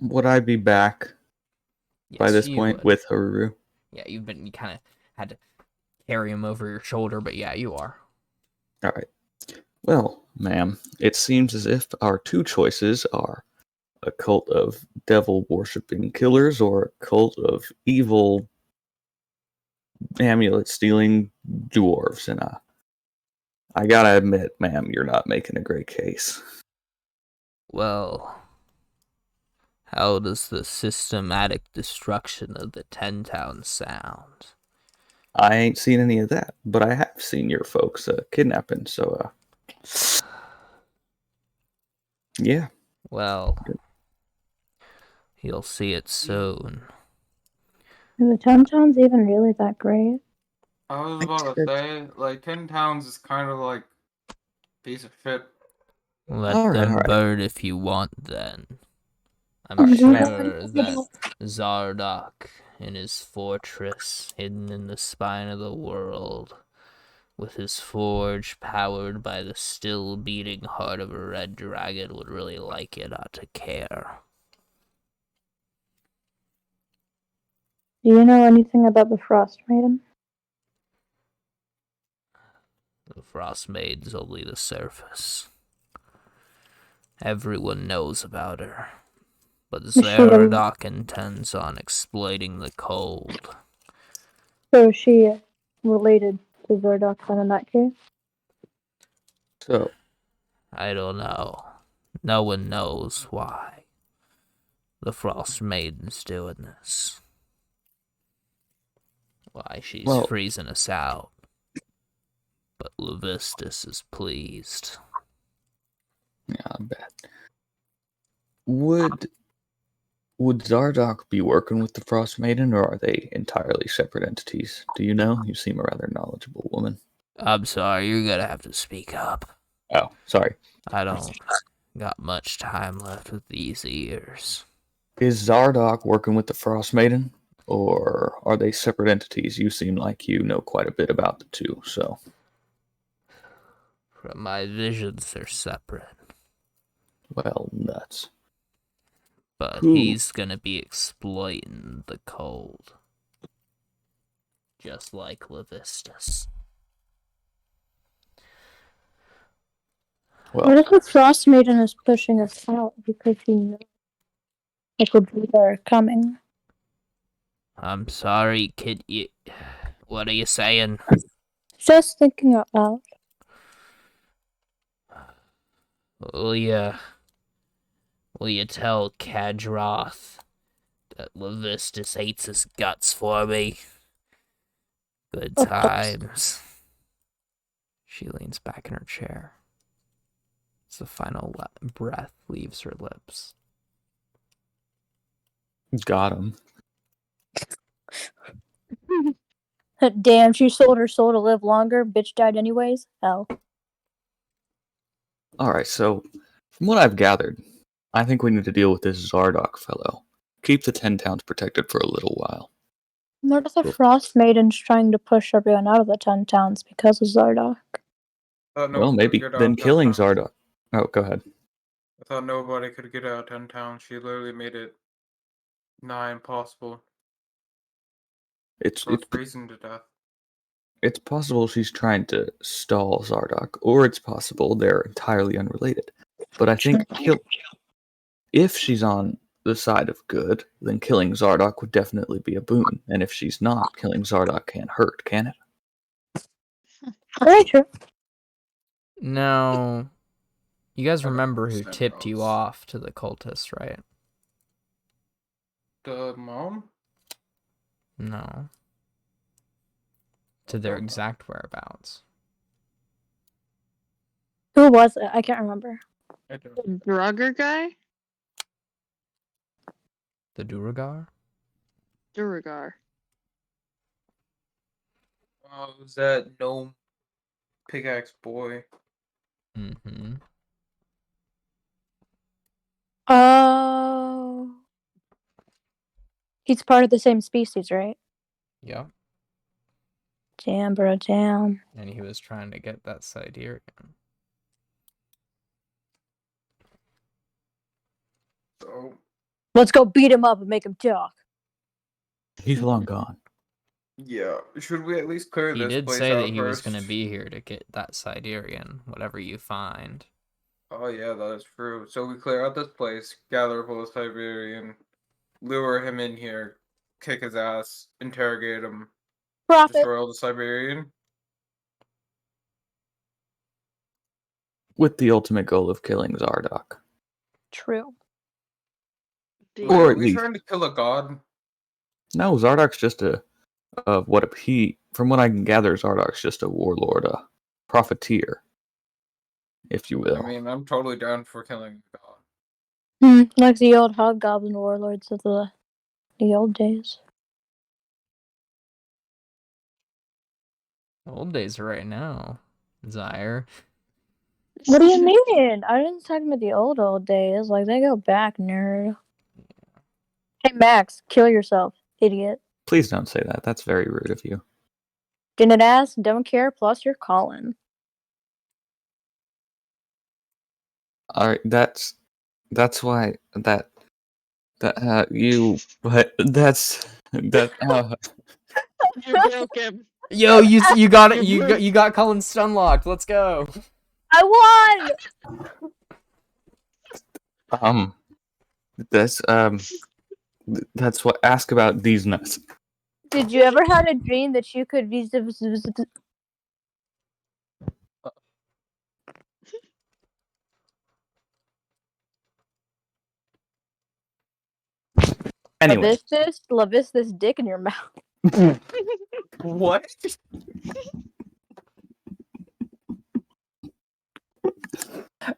[SPEAKER 3] Would I be back by
[SPEAKER 1] Yes,
[SPEAKER 3] this
[SPEAKER 1] you
[SPEAKER 3] point
[SPEAKER 1] would.
[SPEAKER 3] with Haruru?
[SPEAKER 1] Yeah, you kind of had to carry him over your shoulder, but yeah, you are.
[SPEAKER 3] All right. Well, ma'am, it seems as if our two choices are a cult of devil-worshipping killers or a cult of evil amulet-stealing dwarves. And I gotta admit, ma'am, you're not making a great case.
[SPEAKER 1] Well, how does the systematic destruction of the 10 towns sound?
[SPEAKER 3] I ain't seen any of that, but I have seen your folks kidnapping, so, yeah.
[SPEAKER 1] Well, you'll see it soon.
[SPEAKER 2] Are the Towns even really that great?
[SPEAKER 5] I was about to say, like, 10 towns is kind of like piece of shit.
[SPEAKER 1] Let
[SPEAKER 3] All right,
[SPEAKER 1] them
[SPEAKER 3] all right.
[SPEAKER 1] burn if you want, then. I'm
[SPEAKER 2] Alright.
[SPEAKER 1] sure that Zardok in his fortress, hidden in the spine of the world, with his forge powered by the still beating heart of a red dragon, would really like it not to care.
[SPEAKER 2] Do you know anything about the Frost Maiden?
[SPEAKER 1] The Frost Maid's only the surface. Everyone knows about her, but
[SPEAKER 2] she
[SPEAKER 1] Zardok intends on exploiting the cold.
[SPEAKER 2] So is she related to Zordok then in that case?
[SPEAKER 3] So,
[SPEAKER 1] I don't know. No one knows why the Frost Maiden's doing this. Why she's
[SPEAKER 3] Well-
[SPEAKER 1] freezing us out. But Levistus is pleased.
[SPEAKER 3] yeah, I bet. Would Zardok be working with the Frost Maiden, or are they entirely separate entities? Do you know? You seem a rather knowledgeable woman.
[SPEAKER 1] I'm sorry, you're gonna have to speak up.
[SPEAKER 3] Oh, sorry.
[SPEAKER 1] I don't got much time left with these ears.
[SPEAKER 3] Is Zardoc working with the Frost Maiden, or are they separate entities? You seem like you know quite a bit about the two, so.
[SPEAKER 1] From my visions, they're separate.
[SPEAKER 3] Well, nuts.
[SPEAKER 1] But
[SPEAKER 3] Who?
[SPEAKER 1] he's gonna be exploiting the cold. Just like Levistus.
[SPEAKER 3] Well,
[SPEAKER 2] What if the Frost Maiden is pushing us out because she knows the Cordelia are coming?
[SPEAKER 1] I'm sorry, kid. What are you saying?
[SPEAKER 2] Just thinking out loud.
[SPEAKER 1] Will you tell Kadroth that Levistus hates his guts for me? Good
[SPEAKER 2] Of course.
[SPEAKER 1] times. She leans back in her chair. As the final breath leaves her lips.
[SPEAKER 3] got him.
[SPEAKER 2] Damn, she sold her soul to live longer. Bitch died anyways. Hell.
[SPEAKER 3] Alright, so, from what I've gathered, I think we need to deal with this Zardoc fellow. Keep the 10 towns protected for a little while.
[SPEAKER 2] What if the Frost Maiden's trying to push everyone out of the 10 towns because of Zardoc?
[SPEAKER 3] Well, maybe. Then killing Zardoc. Oh, go ahead.
[SPEAKER 5] I thought nobody could get out of 10 towns. She literally made it nigh impossible.
[SPEAKER 3] It's
[SPEAKER 5] freezing to death.
[SPEAKER 3] It's possible she's trying to stall Zardoc, or it's possible they're entirely unrelated. But I think if she's on the side of good, then killing Zardoc would definitely be a boon. And if she's not, killing Zardoc can't hurt, can it?
[SPEAKER 2] Very true.
[SPEAKER 1] Now, you guys remember who
[SPEAKER 5] Snap
[SPEAKER 1] tipped you
[SPEAKER 5] notes.
[SPEAKER 1] off to the cultists, right?
[SPEAKER 5] The mom?
[SPEAKER 1] No. To their exact whereabouts.
[SPEAKER 2] Who was it? I can't remember.
[SPEAKER 5] I don't.
[SPEAKER 4] The Drugger guy?
[SPEAKER 1] The Duragar?
[SPEAKER 4] Duragar.
[SPEAKER 5] Oh, was that gnome pickaxe boy?
[SPEAKER 1] Mm-hmm.
[SPEAKER 2] Oh. He's part of the same species, right?
[SPEAKER 1] Yeah.
[SPEAKER 2] Damn, bro, damn.
[SPEAKER 1] And he was trying to get that Siderian.
[SPEAKER 5] So,
[SPEAKER 2] Let's go beat him up and make him talk.
[SPEAKER 3] He's long gone.
[SPEAKER 5] yeah. Should we at least clear
[SPEAKER 1] He
[SPEAKER 5] this
[SPEAKER 1] did
[SPEAKER 5] place
[SPEAKER 1] say
[SPEAKER 5] out
[SPEAKER 1] that he was
[SPEAKER 5] first?
[SPEAKER 1] going to be here to get that Siderian, whatever you find.
[SPEAKER 5] Oh, yeah, that is true. So we clear out this place, gather full of Siberian, lure him in here, kick his ass, interrogate him,
[SPEAKER 2] Profit.
[SPEAKER 5] destroy all the Siberian.
[SPEAKER 3] With the ultimate goal of killing Zardoc.
[SPEAKER 2] True.
[SPEAKER 5] Wait,
[SPEAKER 3] Or
[SPEAKER 5] are
[SPEAKER 3] at
[SPEAKER 5] we
[SPEAKER 3] least-
[SPEAKER 5] trying to kill a god?
[SPEAKER 3] No, Zardoc's just from what I can gather, Zardoc's just a warlord, a profiteer, if you will.
[SPEAKER 5] I mean, I'm totally down for killing a god.
[SPEAKER 2] Like the old hobgoblin warlords of the old days.
[SPEAKER 1] Old days are right now, Zyre.
[SPEAKER 2] What do you mean? I didn't talk about the old days. Like, they go back, nerd. Hey, Max, kill yourself, idiot.
[SPEAKER 3] Please don't say that. That's very rude of you.
[SPEAKER 2] Didn't ask, don't care, plus you're calling.
[SPEAKER 3] All right, that's why that you but that's that
[SPEAKER 4] You broke him.
[SPEAKER 1] Yo, you got it. You got Cullen stunlocked. Let's go.
[SPEAKER 2] I won!
[SPEAKER 3] that's what ask about these nuts.
[SPEAKER 2] Did you ever have a dream that you could
[SPEAKER 3] Anyway,
[SPEAKER 2] lavis this dick in your mouth?
[SPEAKER 5] What?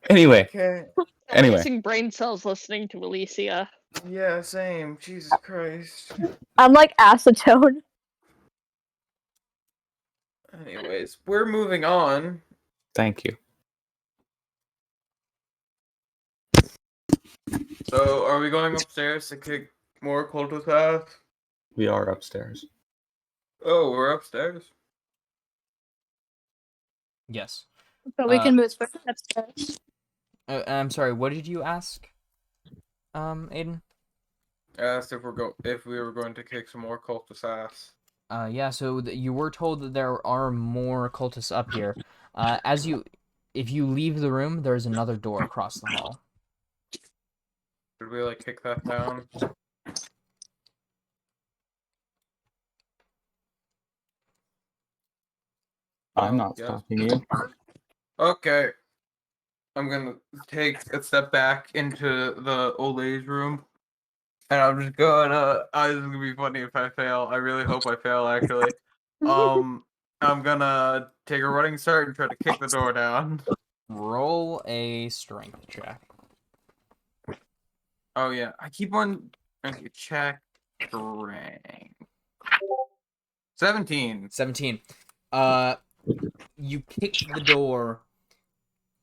[SPEAKER 3] anyway,
[SPEAKER 5] Okay.
[SPEAKER 3] Anyway.
[SPEAKER 4] Losing brain cells listening to Alicia.
[SPEAKER 5] Yeah, same. Jesus Christ.
[SPEAKER 2] I'm like acetone.
[SPEAKER 5] Anyways, we're moving on.
[SPEAKER 3] thank you.
[SPEAKER 5] So, are we going upstairs to kick more cultist ass?
[SPEAKER 3] We are upstairs.
[SPEAKER 5] Oh, we're upstairs.
[SPEAKER 1] Yes.
[SPEAKER 2] But we
[SPEAKER 1] Uh,
[SPEAKER 2] can move further upstairs.
[SPEAKER 1] I'm sorry. What did you ask, Aiden?
[SPEAKER 5] Asked if we were going to kick some more cultist ass.
[SPEAKER 1] Yeah. So you were told that there are more cultists up here. If you leave the room, there's another door across the hall.
[SPEAKER 5] Should we like kick that down?
[SPEAKER 3] I'm not
[SPEAKER 5] Yes.
[SPEAKER 3] stopping you.
[SPEAKER 5] Okay. I'm gonna take a step back into the old lady's room. And I'm just gonna. This is gonna be funny if I fail. I really hope I fail, actually. I'm gonna take a running start and try to kick the door down.
[SPEAKER 1] Roll a strength check.
[SPEAKER 5] Oh yeah, I keep on. Okay, check strength. 17.
[SPEAKER 1] 17. You kick the door,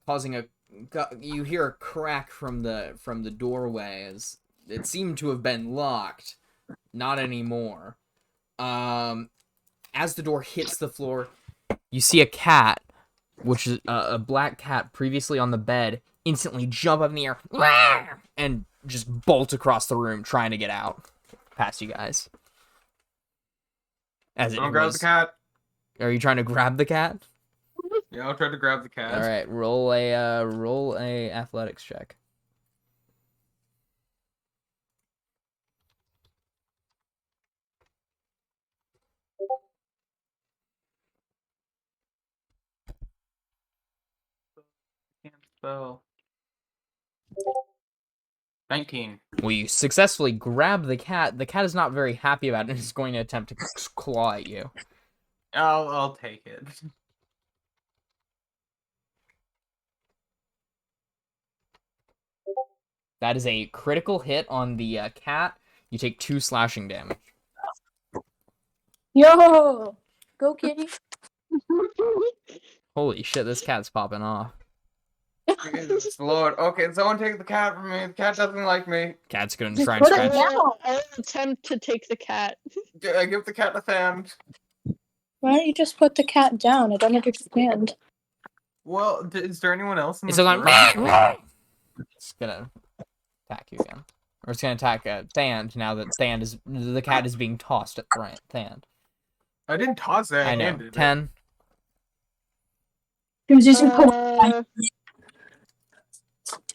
[SPEAKER 1] causing you hear a crack from the doorway as it seemed to have been locked. Not anymore. As the door hits the floor, you see a cat, which is a black cat previously on the bed, instantly jump up in the air and just bolt across the room trying to get out past you guys. As it
[SPEAKER 5] Don't grab the cat.
[SPEAKER 1] Are you trying to grab the cat?
[SPEAKER 5] Yeah, I'll try to grab the cat.
[SPEAKER 1] All right, roll a athletics check.
[SPEAKER 5] Can't spell. 19.
[SPEAKER 1] Well, you successfully grab the cat. The cat is not very happy about it and is going to attempt to claw at you.
[SPEAKER 5] I'll take it.
[SPEAKER 1] That is a critical hit on the cat. You take 2 slashing damage.
[SPEAKER 2] Yo! Go, kitty.
[SPEAKER 1] Holy shit, this cat's popping off.
[SPEAKER 5] Jesus Lord. Okay, someone take the cat from me. The cat doesn't like me.
[SPEAKER 1] Cat's gonna
[SPEAKER 2] Just
[SPEAKER 1] try and
[SPEAKER 2] put it
[SPEAKER 1] scratch.
[SPEAKER 2] down.
[SPEAKER 4] I'll attempt to take the cat.
[SPEAKER 5] I give the cat a sand.
[SPEAKER 2] Why don't you just put the cat down? I don't understand.
[SPEAKER 5] Well, is there anyone else in
[SPEAKER 1] It's
[SPEAKER 5] this
[SPEAKER 1] going.
[SPEAKER 5] room?
[SPEAKER 1] It's gonna attack you again, or it's gonna attack Thand now that the cat is being tossed at Thand.
[SPEAKER 5] I didn't toss that.
[SPEAKER 1] I know.
[SPEAKER 5] handed it.
[SPEAKER 1] 10.
[SPEAKER 2] He was using poke.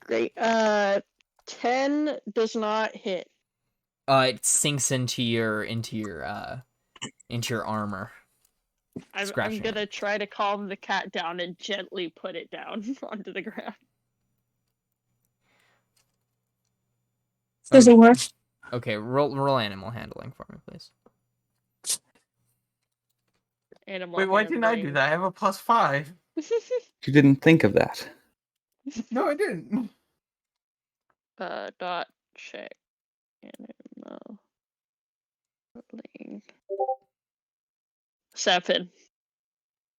[SPEAKER 4] Great. 10 does not hit.
[SPEAKER 1] It sinks into your armor.
[SPEAKER 4] I'm
[SPEAKER 1] Scratching
[SPEAKER 4] gonna try to calm the cat down and gently put it down onto the ground.
[SPEAKER 2] Does it work?
[SPEAKER 1] Okay, roll animal handling for me, please.
[SPEAKER 4] Animal
[SPEAKER 5] Wait, why didn't I do
[SPEAKER 4] handling.
[SPEAKER 5] that? I have a +5.
[SPEAKER 3] You didn't think of that.
[SPEAKER 5] No, I didn't.
[SPEAKER 4] Dot check. Animal handling. 7.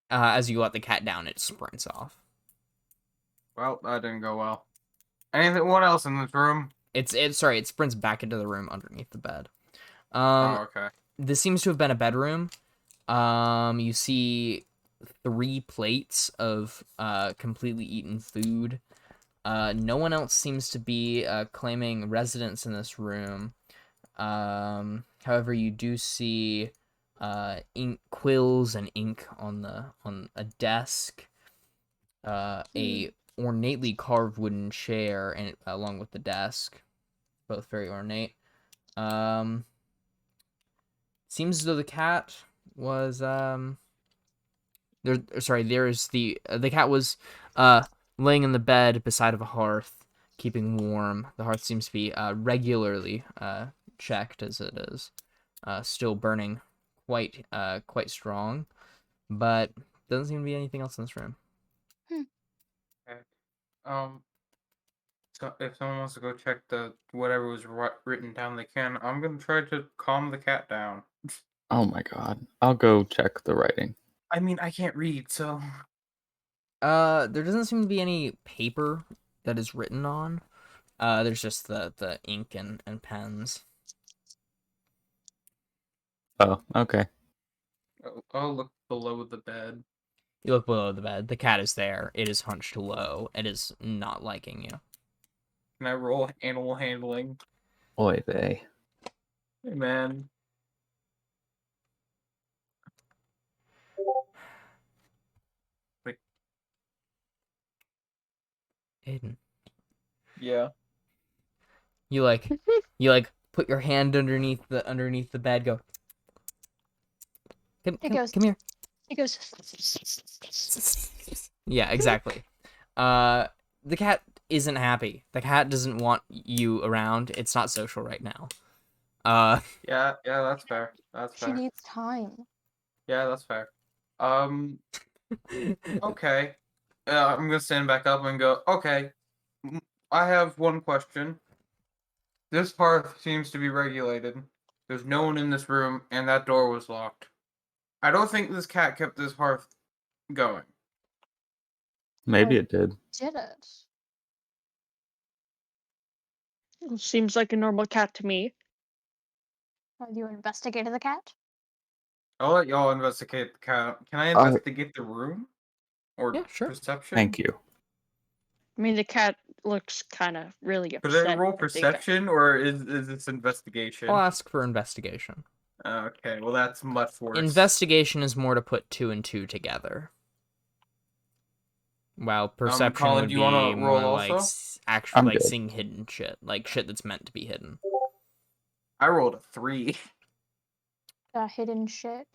[SPEAKER 1] As you let the cat down, it sprints off.
[SPEAKER 5] Well, that didn't go well. Anyone else in this room?
[SPEAKER 1] It sprints back into the room underneath the bed.
[SPEAKER 5] Oh, okay.
[SPEAKER 1] This seems to have been a bedroom. You see 3 plates of completely eaten food. No one else seems to be claiming residence in this room. However, you do see ink quills and ink on a desk. A ornately carved wooden chair and along with the desk, both very ornate. Seems as though the cat was the cat was laying in the bed beside of a hearth, keeping warm. The hearth seems to be regularly checked, as it is still burning quite strong, but doesn't seem to be anything else in this room.
[SPEAKER 5] Okay. So if someone wants to go check whatever was written down, they can. I'm gonna try to calm the cat down.
[SPEAKER 3] Oh my god. I'll go check the writing.
[SPEAKER 5] I mean, I can't read, so.
[SPEAKER 1] There doesn't seem to be any paper that is written on. There's just the ink and pens.
[SPEAKER 3] Oh, okay.
[SPEAKER 5] I'll look below the bed.
[SPEAKER 1] You look below the bed. The cat is there. It is hunched low. It is not liking you.
[SPEAKER 5] Can I roll animal handling?
[SPEAKER 3] Oy vey.
[SPEAKER 5] Hey, man.
[SPEAKER 1] Aiden.
[SPEAKER 5] Yeah.
[SPEAKER 1] You put your hand underneath the bed. Go.
[SPEAKER 2] It goes.
[SPEAKER 1] Come here.
[SPEAKER 2] It goes.
[SPEAKER 1] Yeah, exactly. The cat isn't happy. The cat doesn't want you around. It's not social right now.
[SPEAKER 5] Yeah, that's fair. That's
[SPEAKER 2] She
[SPEAKER 5] fair.
[SPEAKER 2] needs time.
[SPEAKER 5] Yeah, that's fair. Okay. I'm gonna stand back up and go, okay. I have one question. This hearth seems to be regulated. There's no one in this room, and that door was locked. I don't think this cat kept this hearth going.
[SPEAKER 3] Maybe it did.
[SPEAKER 2] Did it?
[SPEAKER 4] Seems like a normal cat to me.
[SPEAKER 2] Have you investigated the cat?
[SPEAKER 5] I'll let y'all investigate the cat. Can I investigate the room? Or
[SPEAKER 1] Yeah, sure.
[SPEAKER 5] perception?
[SPEAKER 3] Thank you.
[SPEAKER 4] I mean, the cat looks kind of really
[SPEAKER 5] Could
[SPEAKER 4] upset.
[SPEAKER 5] I roll
[SPEAKER 4] I think.
[SPEAKER 5] perception, or is this investigation?
[SPEAKER 1] I'll ask for investigation.
[SPEAKER 5] Okay, well that's much worse.
[SPEAKER 1] Investigation is more to put 2 and 2 together. While perception
[SPEAKER 5] Colin,
[SPEAKER 1] would
[SPEAKER 5] do
[SPEAKER 1] be
[SPEAKER 5] you wanna
[SPEAKER 1] more
[SPEAKER 5] roll
[SPEAKER 1] like
[SPEAKER 5] also?
[SPEAKER 1] actually
[SPEAKER 3] I'm
[SPEAKER 1] like
[SPEAKER 3] good.
[SPEAKER 1] seeing hidden shit, like shit that's meant to be hidden.
[SPEAKER 5] I rolled a 3.
[SPEAKER 2] Hidden shit.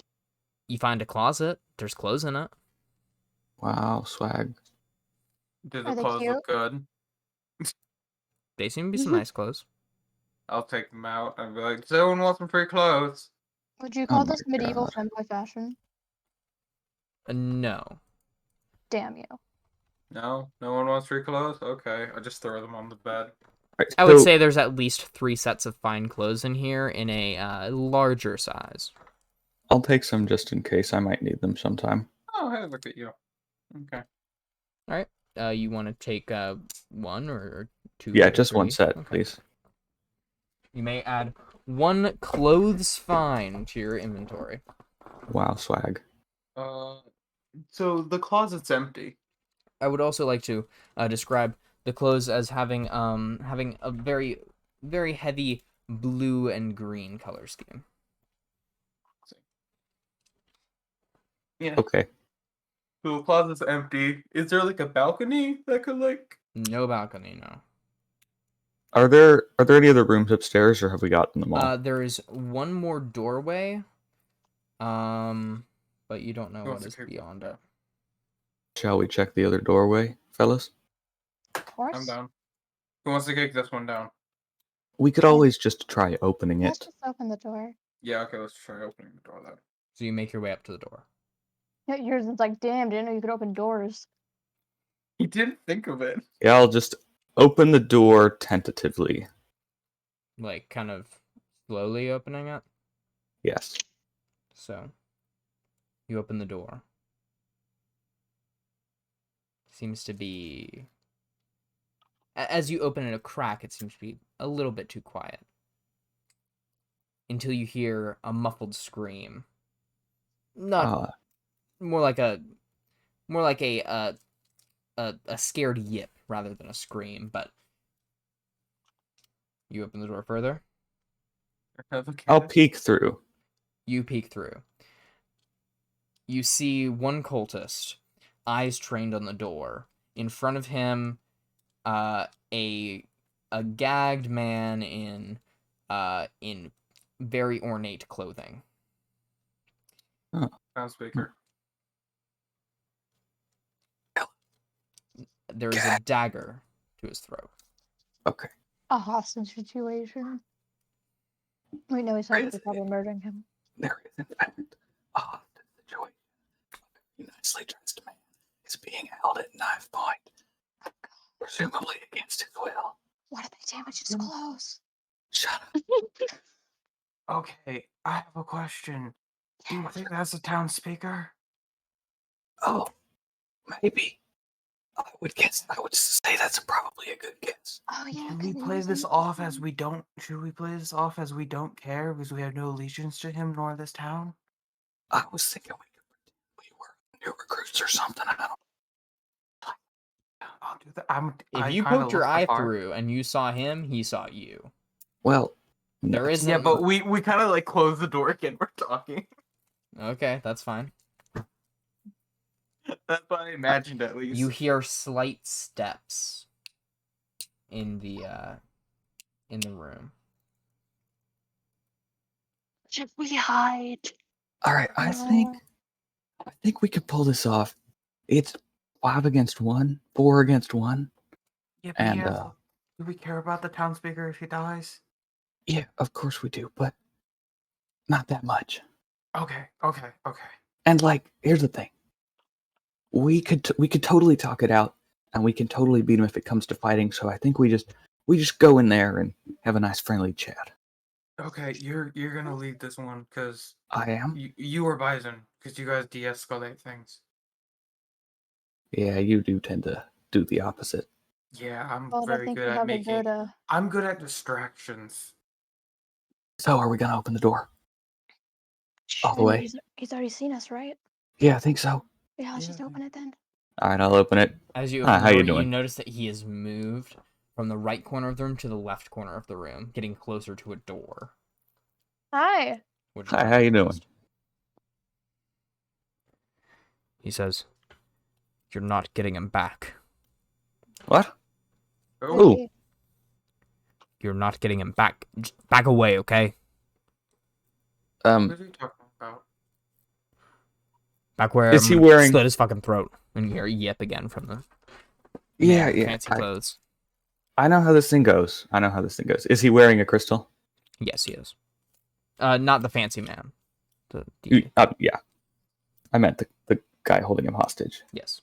[SPEAKER 1] You find a closet. There's clothes in it.
[SPEAKER 3] Wow, swag.
[SPEAKER 5] Do
[SPEAKER 2] Are
[SPEAKER 5] the
[SPEAKER 2] they
[SPEAKER 5] clothes
[SPEAKER 2] cute?
[SPEAKER 5] look good?
[SPEAKER 1] They seem to be some nice clothes.
[SPEAKER 5] I'll take them out and be like, someone wants some free clothes.
[SPEAKER 2] Would you
[SPEAKER 3] Oh
[SPEAKER 2] call
[SPEAKER 3] my
[SPEAKER 2] this medieval
[SPEAKER 3] God.
[SPEAKER 2] femboy fashion?
[SPEAKER 1] No.
[SPEAKER 2] Damn you.
[SPEAKER 5] No? No one wants free clothes? Okay, I just throw them on the bed.
[SPEAKER 3] Right,
[SPEAKER 1] I would
[SPEAKER 3] so-
[SPEAKER 1] say there's at least 3 sets of fine clothes in here in a larger size.
[SPEAKER 3] I'll take some just in case. I might need them sometime.
[SPEAKER 5] Oh, hey, look at you. Okay.
[SPEAKER 1] All right. You want to take 1 or 2?
[SPEAKER 3] Yeah,
[SPEAKER 1] or
[SPEAKER 3] just 1
[SPEAKER 1] 3?
[SPEAKER 3] set,
[SPEAKER 1] Okay.
[SPEAKER 3] please.
[SPEAKER 1] You may add 1 clothes fine to your inventory.
[SPEAKER 3] Wow, swag.
[SPEAKER 5] So the closet's empty.
[SPEAKER 1] I would also like to describe the clothes as having a very, very heavy blue and green color scheme.
[SPEAKER 5] Yeah.
[SPEAKER 3] Okay.
[SPEAKER 5] So the closet's empty. Is there like a balcony that could like?
[SPEAKER 1] No balcony, no.
[SPEAKER 3] Are there any other rooms upstairs, or have we gotten them all?
[SPEAKER 1] There is 1 more doorway, but you don't know
[SPEAKER 5] Who
[SPEAKER 1] what
[SPEAKER 5] wants to
[SPEAKER 1] is
[SPEAKER 5] kick
[SPEAKER 1] beyond
[SPEAKER 5] that?
[SPEAKER 1] it.
[SPEAKER 3] Shall we check the other doorway, fellas?
[SPEAKER 2] Of course.
[SPEAKER 5] I'm down. Who wants to kick this one down?
[SPEAKER 3] We could always just try opening
[SPEAKER 2] Let's
[SPEAKER 3] it.
[SPEAKER 2] just open the door.
[SPEAKER 5] Yeah, okay, let's try opening the door then.
[SPEAKER 1] So you make your way up to the door.
[SPEAKER 2] Yeah, yours is like, damn, didn't know you could open doors.
[SPEAKER 5] He didn't think of it.
[SPEAKER 3] Yeah, I'll just open the door tentatively.
[SPEAKER 1] Like, kind of slowly opening it.
[SPEAKER 3] Yes.
[SPEAKER 1] So, you open the door. Seems to be... As you open it a crack, it seems to be a little bit too quiet. Until you hear a muffled scream. Not... more like a scared yip rather than a scream, but... You open the door further.
[SPEAKER 3] I'll peek through.
[SPEAKER 1] You peek through. You see 1 cultist, eyes trained on the door. In front of him, a gagged man in very ornate clothing.
[SPEAKER 5] Sound speaker.
[SPEAKER 1] There is a dagger to his throat.
[SPEAKER 3] Okay.
[SPEAKER 2] A hostage situation. Wait, no, he's actually probably murdering him.
[SPEAKER 3] There is, in fact, a hostage situation. A nicely dressed man is being held at knife point, presumably against his will.
[SPEAKER 2] What if they damage his clothes?
[SPEAKER 3] Shut up.
[SPEAKER 5] Okay, I have a question. Do you think that's a town speaker?
[SPEAKER 3] Oh, maybe. I would say that's probably a good guess.
[SPEAKER 6] Oh yeah.
[SPEAKER 5] Should
[SPEAKER 6] 'cause
[SPEAKER 5] we
[SPEAKER 6] he
[SPEAKER 5] play
[SPEAKER 6] was
[SPEAKER 5] this
[SPEAKER 6] in
[SPEAKER 5] off
[SPEAKER 6] the
[SPEAKER 5] as we don't? Should we play this off as we don't care because we have no allegiance to him nor this town?
[SPEAKER 3] I was thinking we were new recruits or something. I don't.
[SPEAKER 5] I'll do that.
[SPEAKER 1] If you poked your eye through and you saw him, he saw you.
[SPEAKER 3] Well,
[SPEAKER 1] There isn't.
[SPEAKER 5] Yeah, but we kind of like close the door again. We're talking.
[SPEAKER 1] Okay, that's fine.
[SPEAKER 5] That's what I imagined at least.
[SPEAKER 1] You hear slight steps in the room.
[SPEAKER 6] Should we hide?
[SPEAKER 3] all right. I think we could pull this off. It's 5 against 1, 4 against 1,
[SPEAKER 5] Yeah, but
[SPEAKER 3] and
[SPEAKER 5] do we care about the townspeaker if he dies?
[SPEAKER 3] yeah, of course we do, but not that much.
[SPEAKER 5] Okay.
[SPEAKER 3] And like, here's the thing: we could totally talk it out, and we can totally beat him if it comes to fighting. So I think we just go in there and have a nice friendly chat.
[SPEAKER 5] Okay, you're gonna lead this one because
[SPEAKER 3] I am.
[SPEAKER 5] you or Bison because you guys de-escalate things.
[SPEAKER 3] Yeah, you do tend to do the opposite.
[SPEAKER 5] Yeah, I'm
[SPEAKER 2] Well, I
[SPEAKER 5] very
[SPEAKER 2] think
[SPEAKER 5] good
[SPEAKER 2] we
[SPEAKER 5] at
[SPEAKER 2] have a
[SPEAKER 5] making.
[SPEAKER 2] good.
[SPEAKER 5] I'm good at distractions.
[SPEAKER 3] So are we gonna open the door? All the way.
[SPEAKER 2] He's already seen us, right?
[SPEAKER 3] Yeah, I think so.
[SPEAKER 2] Yeah, let's just
[SPEAKER 5] Yeah.
[SPEAKER 2] open it then.
[SPEAKER 3] All right, I'll open it.
[SPEAKER 1] As you
[SPEAKER 3] Hi,
[SPEAKER 1] open
[SPEAKER 3] how
[SPEAKER 1] the
[SPEAKER 3] you
[SPEAKER 1] door,
[SPEAKER 3] doing?
[SPEAKER 1] you notice that he has moved from the right corner of the room to the left corner of the room, getting closer to a door.
[SPEAKER 2] Hi.
[SPEAKER 1] Which
[SPEAKER 3] Hi, how you doing?
[SPEAKER 1] He says, "You're not getting him back.
[SPEAKER 3] What?
[SPEAKER 5] Oh,
[SPEAKER 3] Ooh.
[SPEAKER 1] You're not getting him back. Just back away, okay?
[SPEAKER 5] what are you talking about?
[SPEAKER 1] Back where
[SPEAKER 3] Is he wearing-
[SPEAKER 1] slit his fucking throat." And you hear a yip again from the
[SPEAKER 3] Yeah,
[SPEAKER 1] man in
[SPEAKER 3] yeah.
[SPEAKER 1] fancy clothes.
[SPEAKER 3] I know how this thing goes. Is he wearing a crystal?
[SPEAKER 1] Yes, he is. Not the fancy man. The
[SPEAKER 3] Yeah. I meant the guy holding him hostage.
[SPEAKER 1] yes.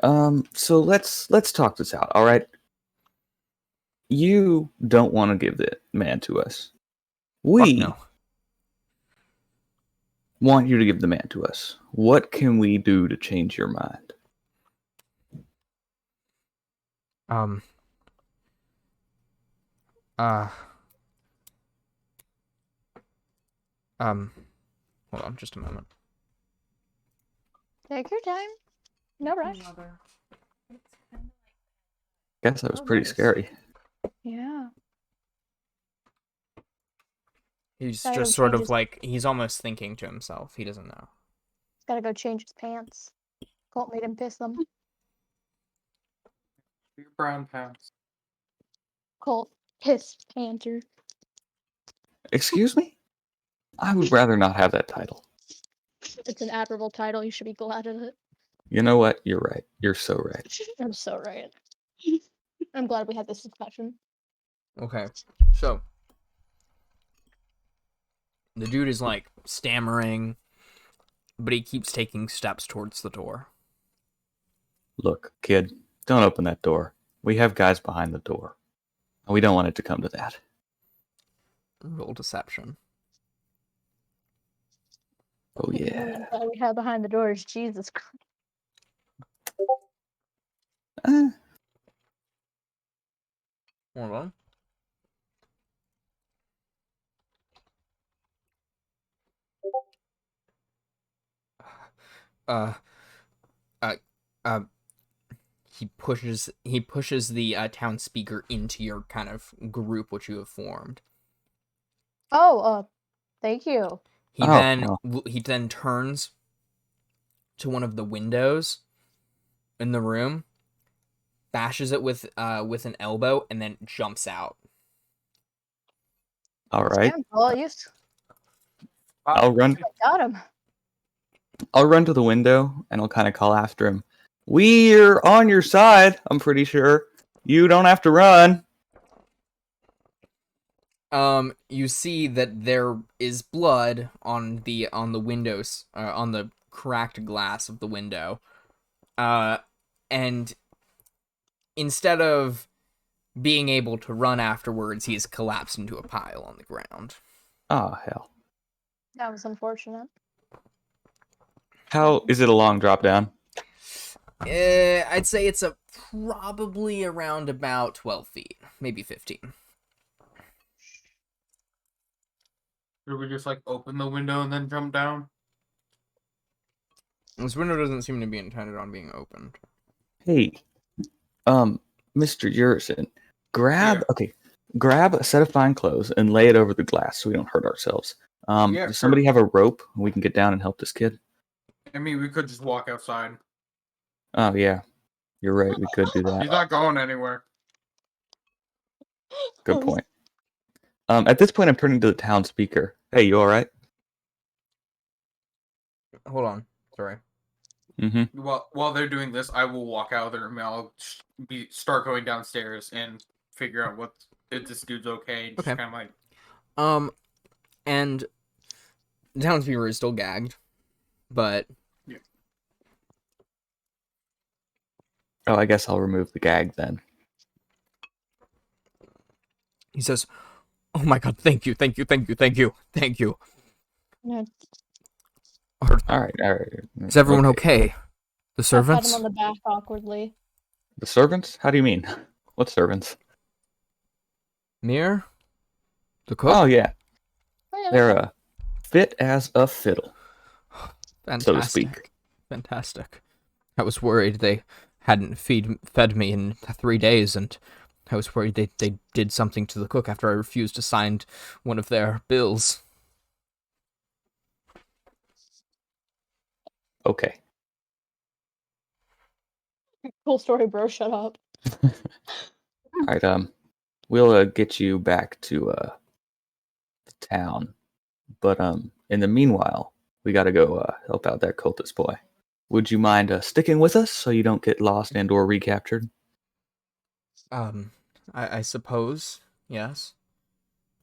[SPEAKER 3] So let's talk this out, all right? You don't want to give the man to us. We
[SPEAKER 1] Fuck no.
[SPEAKER 3] want you to give the man to us. What can we do to change your mind?
[SPEAKER 1] Hold on just a moment.
[SPEAKER 2] Take your time. No rush.
[SPEAKER 3] Guess that was
[SPEAKER 2] Oh,
[SPEAKER 3] pretty
[SPEAKER 2] nice.
[SPEAKER 3] scary.
[SPEAKER 2] Yeah.
[SPEAKER 1] He's
[SPEAKER 2] Gotta
[SPEAKER 1] just
[SPEAKER 2] go
[SPEAKER 1] sort
[SPEAKER 2] change
[SPEAKER 1] of
[SPEAKER 2] his-
[SPEAKER 1] like, he's almost thinking to himself. He doesn't know.
[SPEAKER 2] He's gotta go change his pants. Colt made him piss them.
[SPEAKER 5] Your brown pants.
[SPEAKER 2] Colt piss panter.
[SPEAKER 3] Excuse me? I would rather not have that title.
[SPEAKER 2] It's an admirable title. You should be glad of it.
[SPEAKER 3] You know what? You're right. You're so right.
[SPEAKER 2] I'm so right. I'm glad we had this discussion.
[SPEAKER 1] Okay, so the dude is like stammering, but he keeps taking steps towards the door.
[SPEAKER 3] Look, kid, don't open that door. We have guys behind the door. And we don't want it to come to that.
[SPEAKER 1] Roll deception.
[SPEAKER 3] Oh, yeah.
[SPEAKER 2] All we have behind the doors, Jesus Christ.
[SPEAKER 3] Eh,
[SPEAKER 1] Hold on. Uh, uh, uh, he pushes the town speaker into your kind of group which you have formed.
[SPEAKER 2] Oh, thank you.
[SPEAKER 1] He
[SPEAKER 3] Oh,
[SPEAKER 1] he then turns to one of the windows in the room, bashes it with an elbow, and then jumps out.
[SPEAKER 3] all right.
[SPEAKER 2] Damn, Colt, you
[SPEAKER 3] I'll run
[SPEAKER 2] got him.
[SPEAKER 3] to the window and I'll kind of call after him. We're on your side, I'm pretty sure. You don't have to run.
[SPEAKER 1] You see that there is blood on the windows, on the cracked glass of the window. And instead of being able to run afterwards, he's collapsed into a pile on the ground.
[SPEAKER 3] Oh, hell.
[SPEAKER 2] That was unfortunate.
[SPEAKER 3] How is it a long drop down?
[SPEAKER 1] I'd say it's probably around about 12 feet, maybe 15.
[SPEAKER 5] Should we just like open the window and then jump down?
[SPEAKER 1] This window doesn't seem to be intended on being opened.
[SPEAKER 3] Hey, Mr. Jurison,
[SPEAKER 5] Yeah.
[SPEAKER 3] grab a set of fine clothes and lay it over the glass so we don't hurt ourselves.
[SPEAKER 5] Yeah,
[SPEAKER 3] Does somebody have a rope we can get down and help this kid?
[SPEAKER 5] I mean, we could just walk outside.
[SPEAKER 3] Oh yeah, you're right. We could do
[SPEAKER 5] He's
[SPEAKER 3] that.
[SPEAKER 5] not going anywhere.
[SPEAKER 3] Good point. At this point, I'm turning to the town speaker. Hey, you all right?
[SPEAKER 1] Hold on. Sorry.
[SPEAKER 3] Mm-hmm.
[SPEAKER 5] While they're doing this, I will walk out of the room and I'll start going downstairs and figure out if this dude's okay. Just
[SPEAKER 1] Okay.
[SPEAKER 5] kind of like,
[SPEAKER 1] And the townspeople is still gagged, but
[SPEAKER 3] Oh, I guess I'll remove the gag then.
[SPEAKER 1] he says, "Oh my god, thank you, thank you, thank you, thank you, thank you."
[SPEAKER 6] No,
[SPEAKER 3] All right.
[SPEAKER 1] Is everyone okay? The
[SPEAKER 6] pat
[SPEAKER 1] servants?
[SPEAKER 6] him on the back awkwardly.
[SPEAKER 3] The servants? How do you mean? What servants?
[SPEAKER 1] Mir? The cook?
[SPEAKER 3] Oh yeah,
[SPEAKER 6] Oh, yeah,
[SPEAKER 3] they're fit as a fiddle,
[SPEAKER 1] Fantastic.
[SPEAKER 3] so to speak.
[SPEAKER 1] Fantastic. I was worried they hadn't fed me in 3 days, and I was worried they did something to the cook after I refused to sign one of their bills.
[SPEAKER 3] Okay.
[SPEAKER 6] cool story, bro. Shut up.
[SPEAKER 3] All right. We'll get you back to the town, but in the meanwhile, we gotta go help out that cultist boy. Would you mind sticking with us so you don't get lost and/or recaptured?
[SPEAKER 1] I suppose, yes.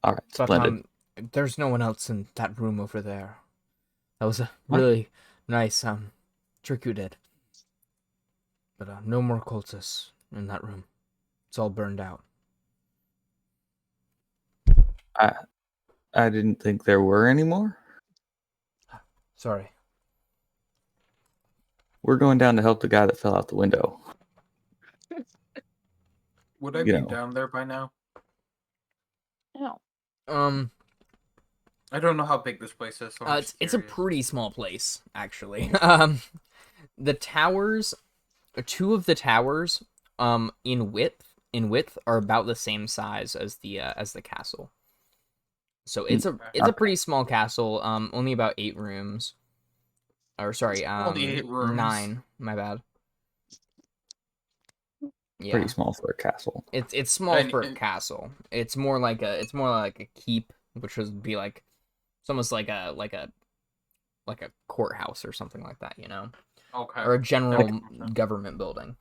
[SPEAKER 3] All right,
[SPEAKER 1] But,
[SPEAKER 3] splendid.
[SPEAKER 1] there's no one else in that room over there. That was a
[SPEAKER 3] What?
[SPEAKER 1] really nice, trick you did. But, no more cultists in that room. It's all burned out.
[SPEAKER 3] I didn't think there were any more.
[SPEAKER 1] Sorry.
[SPEAKER 3] We're going down to help the guy that fell out the window.
[SPEAKER 5] would I
[SPEAKER 3] You
[SPEAKER 5] be
[SPEAKER 3] know.
[SPEAKER 5] down there by now?
[SPEAKER 6] Ow.
[SPEAKER 5] I don't know how big this place is. So I'm just
[SPEAKER 1] it's a
[SPEAKER 5] curious.
[SPEAKER 1] pretty small place, actually. The towers, 2 of the towers, in width are about the same size as the castle. So it's a pretty small castle. Only about 8 rooms. Or sorry,
[SPEAKER 5] Only 8 rooms.
[SPEAKER 1] 9. My bad. Yeah,
[SPEAKER 3] Pretty small for a castle.
[SPEAKER 1] it's small
[SPEAKER 5] And-
[SPEAKER 1] for a castle. It's more like a keep, which would be like it's almost like a courthouse or something like that, you know,
[SPEAKER 5] Okay.
[SPEAKER 1] or a general
[SPEAKER 5] Like-
[SPEAKER 1] government building.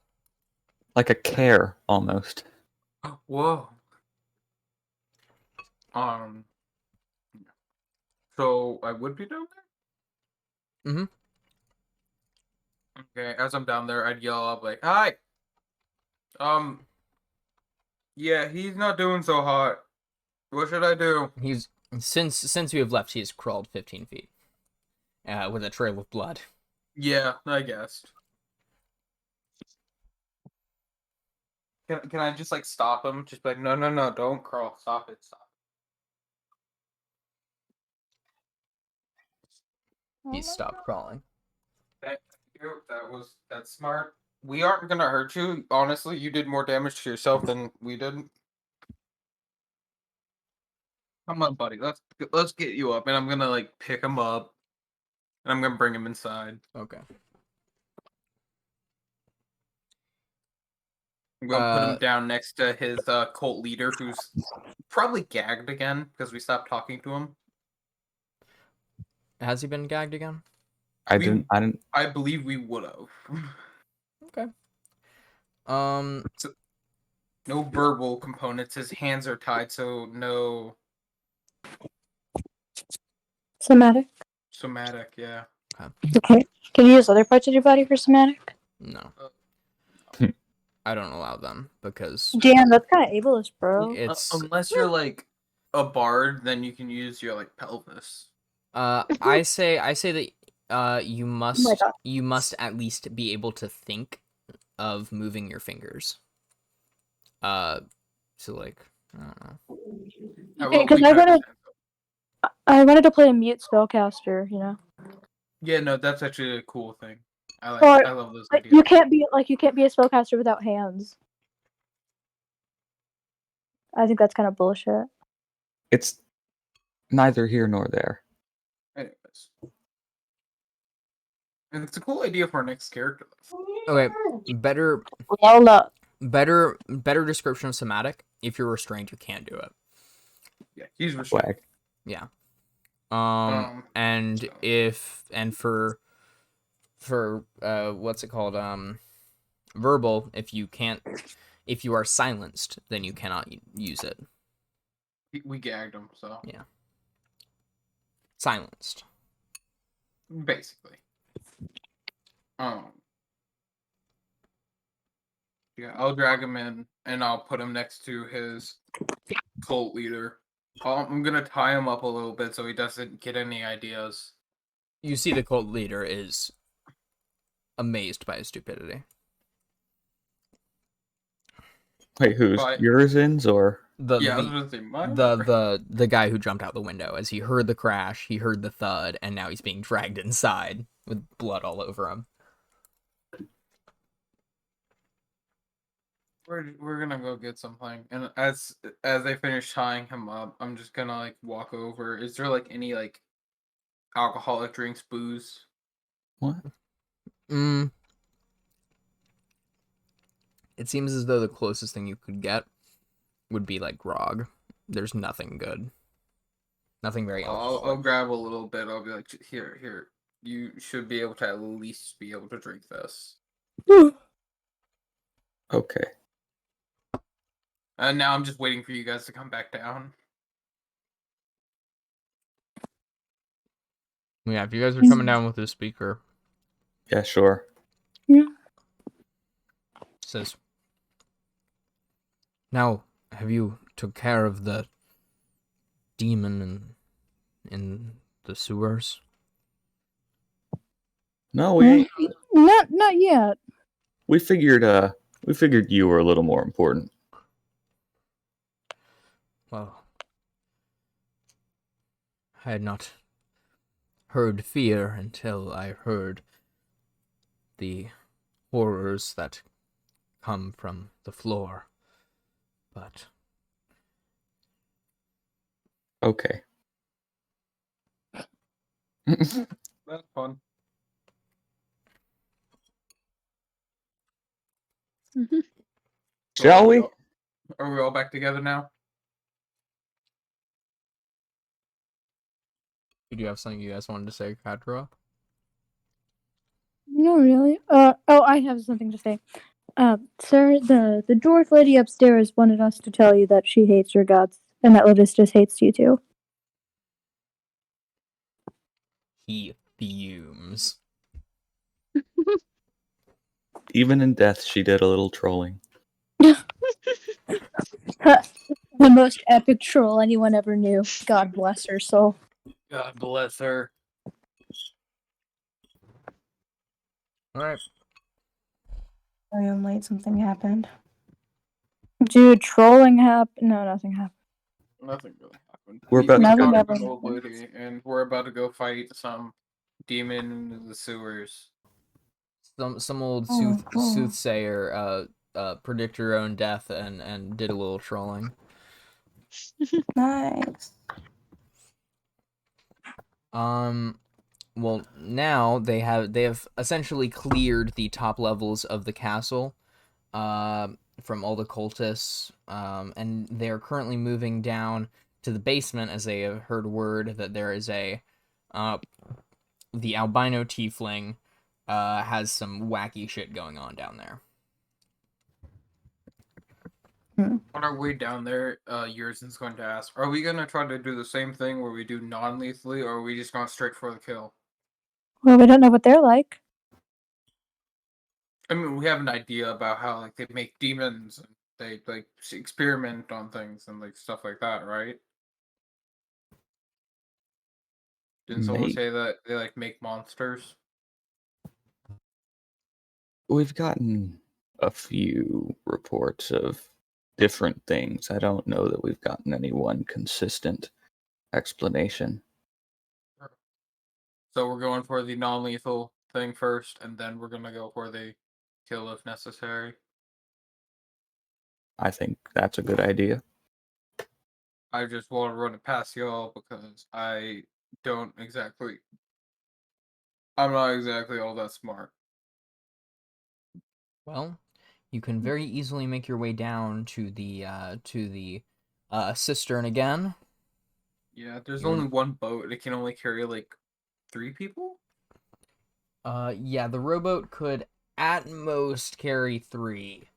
[SPEAKER 3] Like a care, almost.
[SPEAKER 5] Whoa. So I would be down there?
[SPEAKER 1] Mhm.
[SPEAKER 5] Okay, as I'm down there, I'd yell up like, "Hi!" Yeah, he's not doing so hot. What should I do?
[SPEAKER 1] He's since we have left, he's crawled 15 feet, with a trail of blood.
[SPEAKER 5] Yeah, I guess. Can I just like stop him? Just be like, no, don't crawl. Stop it.
[SPEAKER 6] Oh
[SPEAKER 1] He's
[SPEAKER 6] my
[SPEAKER 1] stopped
[SPEAKER 6] God.
[SPEAKER 1] crawling.
[SPEAKER 5] Thank you. That's smart. We aren't gonna hurt you. Honestly, you did more damage to yourself than we did. Come on, buddy. Let's get you up, and I'm gonna like pick him up, and I'm gonna bring him inside.
[SPEAKER 1] Okay.
[SPEAKER 5] I'm gonna put him down next to his cult leader, who's probably gagged again because we stopped talking to him.
[SPEAKER 1] Has he been gagged again?
[SPEAKER 3] I
[SPEAKER 5] We-
[SPEAKER 3] didn't.
[SPEAKER 5] I believe we would have.
[SPEAKER 1] Okay.
[SPEAKER 5] No verbal components. His hands are tied, so no
[SPEAKER 2] Somatic.
[SPEAKER 5] somatic. Yeah.
[SPEAKER 2] Okay. Can you use other parts of your body for somatic?
[SPEAKER 1] No.
[SPEAKER 3] Hmm.
[SPEAKER 1] I don't allow them because
[SPEAKER 2] Damn, that's kind of ableist, bro.
[SPEAKER 1] it's
[SPEAKER 5] Unless you're like a bard, then you can use your like pelvis.
[SPEAKER 1] I say that you
[SPEAKER 2] Oh my God.
[SPEAKER 1] must at least be able to think of moving your fingers. So like, I don't know.
[SPEAKER 2] Okay, because I wanted to play a mute spellcaster, you know.
[SPEAKER 5] Yeah, no, that's actually a cool thing. I love those
[SPEAKER 2] But
[SPEAKER 5] ideas.
[SPEAKER 2] you can't be a spellcaster without hands. I think that's kind of bullshit.
[SPEAKER 3] It's neither here nor there.
[SPEAKER 5] Anyways. And it's a cool idea for our next character.
[SPEAKER 1] Okay, better
[SPEAKER 2] Lola.
[SPEAKER 1] better description of somatic. If you're restrained, you can't do it.
[SPEAKER 5] Yeah, he's restrained.
[SPEAKER 3] Swag.
[SPEAKER 1] Yeah.
[SPEAKER 5] So-
[SPEAKER 1] For what's it called? Verbal. If you are silenced, then you cannot use it.
[SPEAKER 5] We gagged him, so
[SPEAKER 1] Yeah. Silenced.
[SPEAKER 5] basically. Yeah, I'll drag him in and I'll put him next to his cult leader. I'm gonna tie him up a little bit so he doesn't get any ideas.
[SPEAKER 1] You see, the cult leader is amazed by his stupidity.
[SPEAKER 3] Wait, who's
[SPEAKER 5] But-
[SPEAKER 3] Urizen's or?
[SPEAKER 5] I was gonna say mine.
[SPEAKER 1] The guy who jumped out the window as he heard the crash, he heard the thud, and now he's being dragged inside with blood all over him.
[SPEAKER 5] We're gonna go get something, and as I finish tying him up, I'm just gonna like walk over. Is there like any like alcoholic drinks, booze?
[SPEAKER 3] What?
[SPEAKER 1] It seems as though the closest thing you could get would be like grog. There's nothing good. Nothing very
[SPEAKER 5] I'll
[SPEAKER 1] alcoholic.
[SPEAKER 5] grab a little bit. I'll be like, here. You should be able to at least be able to drink this.
[SPEAKER 3] Okay.
[SPEAKER 5] And now I'm just waiting for you guys to come back down.
[SPEAKER 1] Yeah, if you guys are coming down with this speaker,
[SPEAKER 3] Yeah, sure.
[SPEAKER 1] it says, now, have you took care of the demon in the sewers?
[SPEAKER 3] No, we ain't.
[SPEAKER 2] Not yet.
[SPEAKER 3] We figured you were a little more important.
[SPEAKER 1] Well, I had not heard fear until I heard the horrors that come from the floor. But
[SPEAKER 3] Okay.
[SPEAKER 5] That's fun.
[SPEAKER 3] Shall we?
[SPEAKER 5] Are we all back together now?
[SPEAKER 1] do you have something you guys wanted to say, Kadra?
[SPEAKER 2] No, really. I have something to say. Sir, the dwarf lady upstairs wanted us to tell you that she hates your guts, and that Lotus just hates you too.
[SPEAKER 1] He fumes.
[SPEAKER 3] Even in death, she did a little trolling.
[SPEAKER 2] The most epic troll anyone ever knew. God bless her soul.
[SPEAKER 5] God bless her.
[SPEAKER 1] Alright.
[SPEAKER 7] Sorry I'm late. Something happened.
[SPEAKER 2] Dude, trolling happened. No, nothing happened.
[SPEAKER 5] Nothing really happened.
[SPEAKER 3] We're about to
[SPEAKER 5] got
[SPEAKER 2] go-
[SPEAKER 5] an old lady, and we're about to go fight some demon in the sewers.
[SPEAKER 1] Some old
[SPEAKER 7] Oh, cool.
[SPEAKER 1] soothsayer predict your own death and did a little trolling.
[SPEAKER 7] Nice.
[SPEAKER 1] Well, now they have essentially cleared the top levels of the castle from all the cultists, and they are currently moving down to the basement as they have heard word that there is the albino tiefling has some wacky shit going on down there.
[SPEAKER 5] On our way down there, Yurzen's going to ask, are we going to try to do the same thing where we do non-lethally, or are we just going straight for the kill?
[SPEAKER 2] Well, we don't know what they're like.
[SPEAKER 5] I mean, we have an idea about how like they make demons, and they like experiment on things and like stuff like that, right? Didn't someone
[SPEAKER 3] Maybe.
[SPEAKER 5] say that they like make monsters?
[SPEAKER 3] We've gotten a few reports of different things. I don't know that we've gotten any one consistent explanation.
[SPEAKER 5] So we're going for the non-lethal thing first, and then we're gonna go for the kill if necessary.
[SPEAKER 3] I think that's a good idea.
[SPEAKER 5] I just want to run it past y'all because I'm not exactly all that smart.
[SPEAKER 1] Well, you can very easily make your way down to the cistern again.
[SPEAKER 5] Yeah, there's
[SPEAKER 1] You're-
[SPEAKER 5] only one boat. It can only carry like 3 people.
[SPEAKER 1] Yeah, the rowboat could at most carry 3.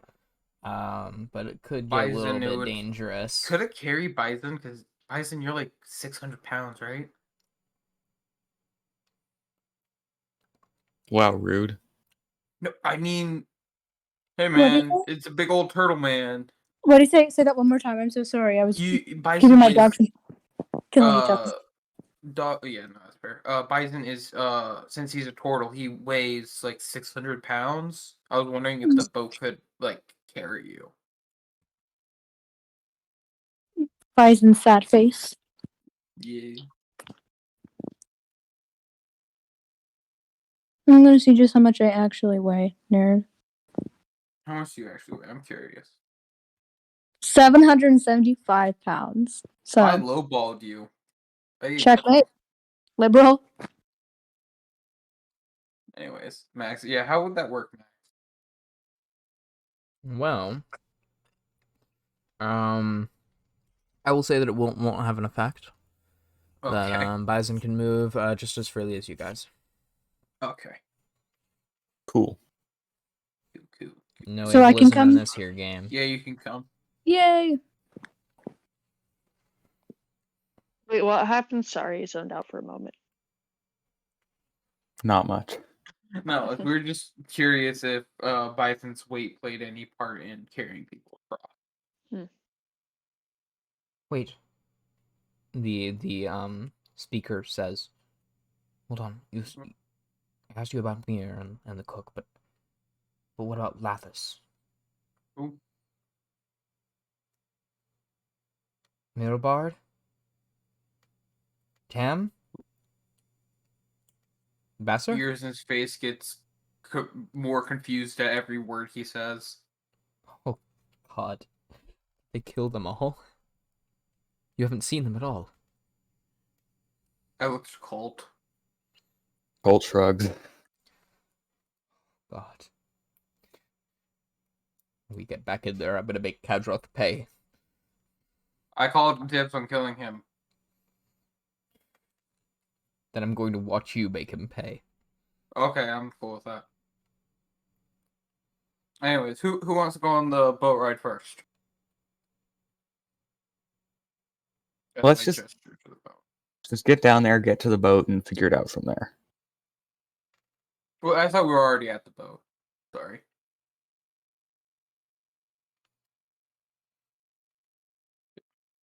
[SPEAKER 1] But it could get a little
[SPEAKER 5] Bison, it
[SPEAKER 1] bit
[SPEAKER 5] would-
[SPEAKER 1] dangerous.
[SPEAKER 5] Could it carry Bison? Because Bison, you're like 600 pounds, right?
[SPEAKER 3] Wow, rude.
[SPEAKER 5] No, I mean, hey
[SPEAKER 2] What do you
[SPEAKER 5] man, it's a big old turtle man.
[SPEAKER 2] What do you say? Say that one more time. I'm so sorry. I was
[SPEAKER 5] Bison
[SPEAKER 2] giving my
[SPEAKER 5] is
[SPEAKER 2] dogs killing each other.
[SPEAKER 5] Yeah, no, that's fair. Bison is since he's a turtle, he weighs like 600 pounds. I was wondering if the boat could like carry you.
[SPEAKER 2] Bison's sad face.
[SPEAKER 5] Yeah.
[SPEAKER 2] I'm gonna see just how much I actually weigh, nerd.
[SPEAKER 5] How much do you actually weigh? I'm curious.
[SPEAKER 2] 775 pounds. So
[SPEAKER 5] I lowballed you. Hey,
[SPEAKER 2] checkmate. Liberal.
[SPEAKER 5] anyways, Max. Yeah, how would that work, Max?
[SPEAKER 1] Well, I will say that it won't have an effect.
[SPEAKER 5] Okay.
[SPEAKER 1] That Bison can move just as freely as you guys.
[SPEAKER 5] Okay.
[SPEAKER 3] Cool.
[SPEAKER 5] Cool.
[SPEAKER 1] No
[SPEAKER 2] So I can
[SPEAKER 1] ableism in
[SPEAKER 2] come?
[SPEAKER 1] this here game.
[SPEAKER 5] Yeah, you can come.
[SPEAKER 2] Yay!
[SPEAKER 4] Wait, what happened? Sorry, I zoned out for a moment.
[SPEAKER 3] Not much.
[SPEAKER 5] No, we're just curious if Bison's weight played any part in carrying people across.
[SPEAKER 1] Wait. The speaker says, "Hold on. I asked you about Mir and the cook, but what about Lathis?
[SPEAKER 5] Ooh.
[SPEAKER 1] Mirabard? Tam? Besser?
[SPEAKER 5] Ears' face gets more confused at every word he says.
[SPEAKER 1] Oh, God. They killed them all? You haven't seen them at all.
[SPEAKER 5] I looked cold.
[SPEAKER 3] Colt shrugs.
[SPEAKER 1] God. When we get back in there, I'm gonna make Kadroth pay.
[SPEAKER 5] I called dibs on killing him.
[SPEAKER 1] Then I'm going to watch you make him pay.
[SPEAKER 5] Okay, I'm cool with that. Anyways, who wants to go on the boat ride first? And
[SPEAKER 3] Let's
[SPEAKER 5] I
[SPEAKER 3] just-
[SPEAKER 5] gesture to the boat.
[SPEAKER 3] Just get down there, get to the boat, and figure it out from there.
[SPEAKER 5] Well, I thought we were already at the boat. Sorry.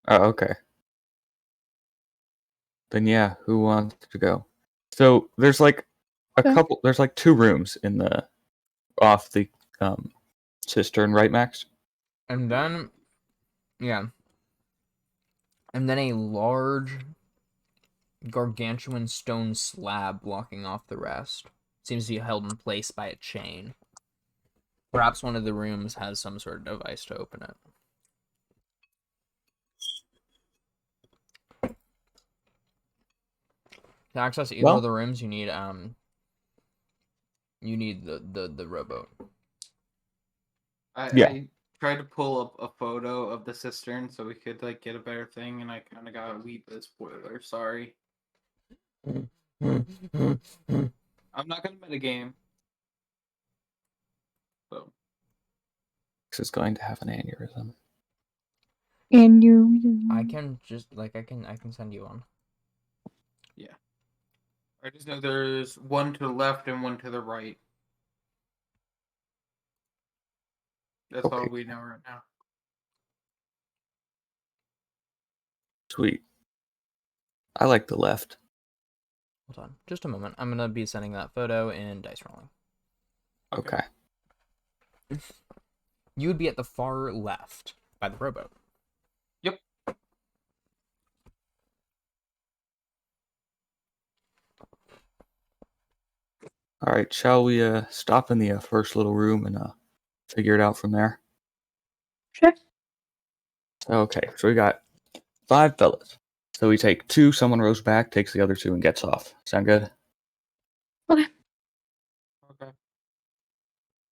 [SPEAKER 3] Oh, okay. Then yeah, who wants to go? So there's like a
[SPEAKER 2] Okay.
[SPEAKER 3] couple. There's like 2 rooms in the off the cistern, right, Max?
[SPEAKER 1] And then, yeah. And then a large, gargantuan stone slab blocking off the rest. Seems to be held in place by a chain. Perhaps one of the rooms has some sort of device to open it. To access either of the rooms, you need the rowboat.
[SPEAKER 5] I tried to pull up a photo of the cistern so we could like get a better thing, and I kind of got a wee bit of spoiler. Sorry. I'm not gonna metagame. So
[SPEAKER 3] Max is going to have an aneurysm.
[SPEAKER 2] And you.
[SPEAKER 1] I can just I can send you one.
[SPEAKER 5] I just know there's one to the left and one to the right. That's all
[SPEAKER 3] Okay.
[SPEAKER 5] we know right now.
[SPEAKER 3] Sweet. I like the left.
[SPEAKER 1] Hold on, just a moment. I'm gonna be sending that photo in dice rolling.
[SPEAKER 3] Okay.
[SPEAKER 1] You would be at the far left by the rowboat.
[SPEAKER 5] Yep.
[SPEAKER 3] All right, shall we stop in the first little room and figure it out from there?
[SPEAKER 2] Sure.
[SPEAKER 3] Okay, so we got 5 fellas. So we take 2, someone rows back, takes the other 2, and gets off. Sound good?
[SPEAKER 5] Okay.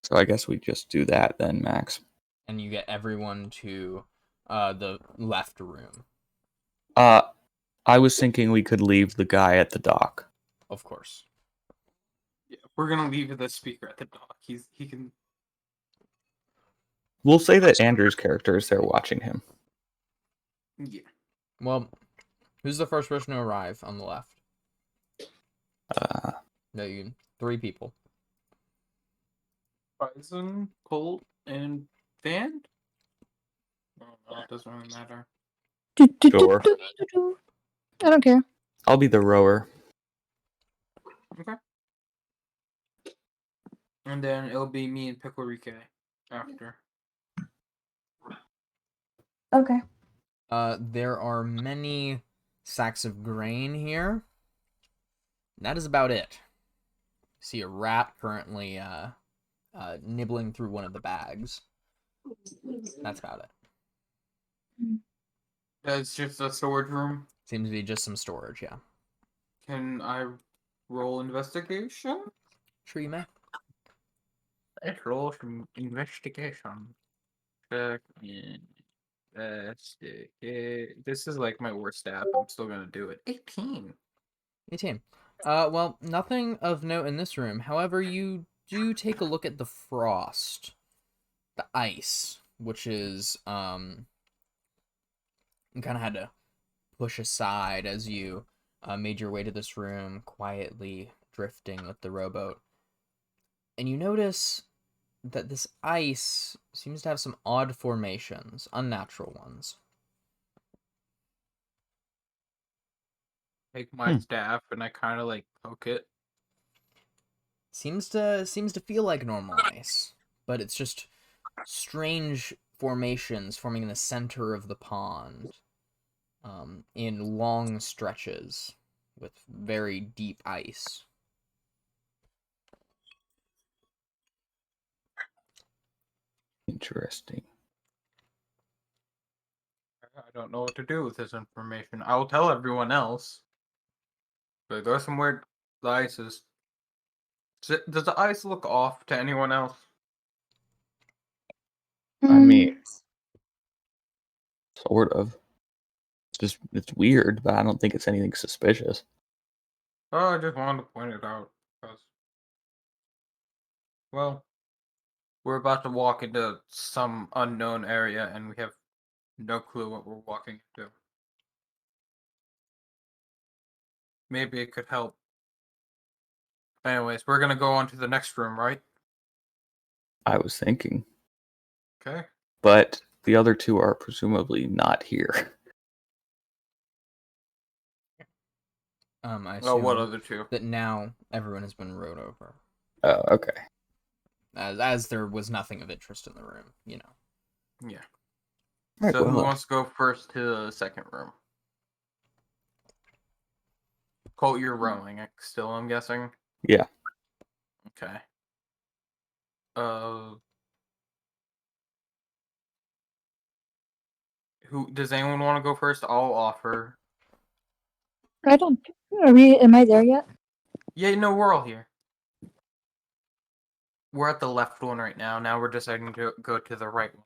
[SPEAKER 3] So I guess we just do that then, Max.
[SPEAKER 1] And you get everyone to the left room,
[SPEAKER 3] I was thinking we could leave the guy at the dock.
[SPEAKER 1] of course.
[SPEAKER 5] Yeah, we're gonna leave the speaker at the dock. He can.
[SPEAKER 3] We'll say that Andrew's character is there watching him.
[SPEAKER 5] Yeah.
[SPEAKER 1] Well, who's the first person to arrive on the left? No, you 3 people.
[SPEAKER 5] Bison, Colt, and Van. Oh, no, it doesn't really matter.
[SPEAKER 3] Sure.
[SPEAKER 2] I don't care.
[SPEAKER 3] I'll be the rower.
[SPEAKER 5] Okay. And then it'll be me and Pickle Rique after.
[SPEAKER 7] Okay.
[SPEAKER 1] There are many sacks of grain here. That is about it. See a rat currently nibbling through one of the bags. That's about it.
[SPEAKER 5] That's just a storage room.
[SPEAKER 1] Seems to be just some storage, yeah.
[SPEAKER 5] Can I roll investigation?
[SPEAKER 1] Sure you may.
[SPEAKER 5] Let's roll some investigation. Check investigate. This is like my worst stat. I'm still gonna do it. 18.
[SPEAKER 1] 18. Well, nothing of note in this room. However, you do take a look at the frost. The ice, which is, you kind of had to push aside as you made your way to this room, quietly drifting with the rowboat. And you notice that this ice seems to have some odd formations, unnatural ones.
[SPEAKER 5] Take my staff and I kind of like poke it.
[SPEAKER 1] Seems to feel like normal ice, but it's just strange formations forming in the center of the pond, in long stretches with very deep ice.
[SPEAKER 3] Interesting.
[SPEAKER 5] I don't know what to do with this information. I'll tell everyone else. But there's some weird ices. Does the ice look off to anyone else?
[SPEAKER 3] I mean, sort of. It's weird, but I don't think it's anything suspicious.
[SPEAKER 5] Oh, I just wanted to point it out. Because, well, we're about to walk into some unknown area and we have no clue what we're walking into. Maybe it could help. Anyways, we're gonna go on to the next room, right?
[SPEAKER 3] I was thinking.
[SPEAKER 5] Okay.
[SPEAKER 3] But the other 2 are presumably not here.
[SPEAKER 1] I
[SPEAKER 5] Oh, what
[SPEAKER 1] assume
[SPEAKER 5] other 2?
[SPEAKER 1] that now everyone has been rowed over,
[SPEAKER 3] Oh, okay.
[SPEAKER 1] as there was nothing of interest in the room, you know.
[SPEAKER 5] Yeah.
[SPEAKER 3] Right,
[SPEAKER 5] So who
[SPEAKER 3] well,
[SPEAKER 5] wants to go first to the second room? Colt, you're rowing still, I'm guessing?
[SPEAKER 3] Yeah.
[SPEAKER 5] Okay. Who does anyone want to go first? I'll offer.
[SPEAKER 2] I don't. Am I there yet?
[SPEAKER 5] Yeah, no, we're all here. We're at the left one right now. Now we're deciding to go to the right one.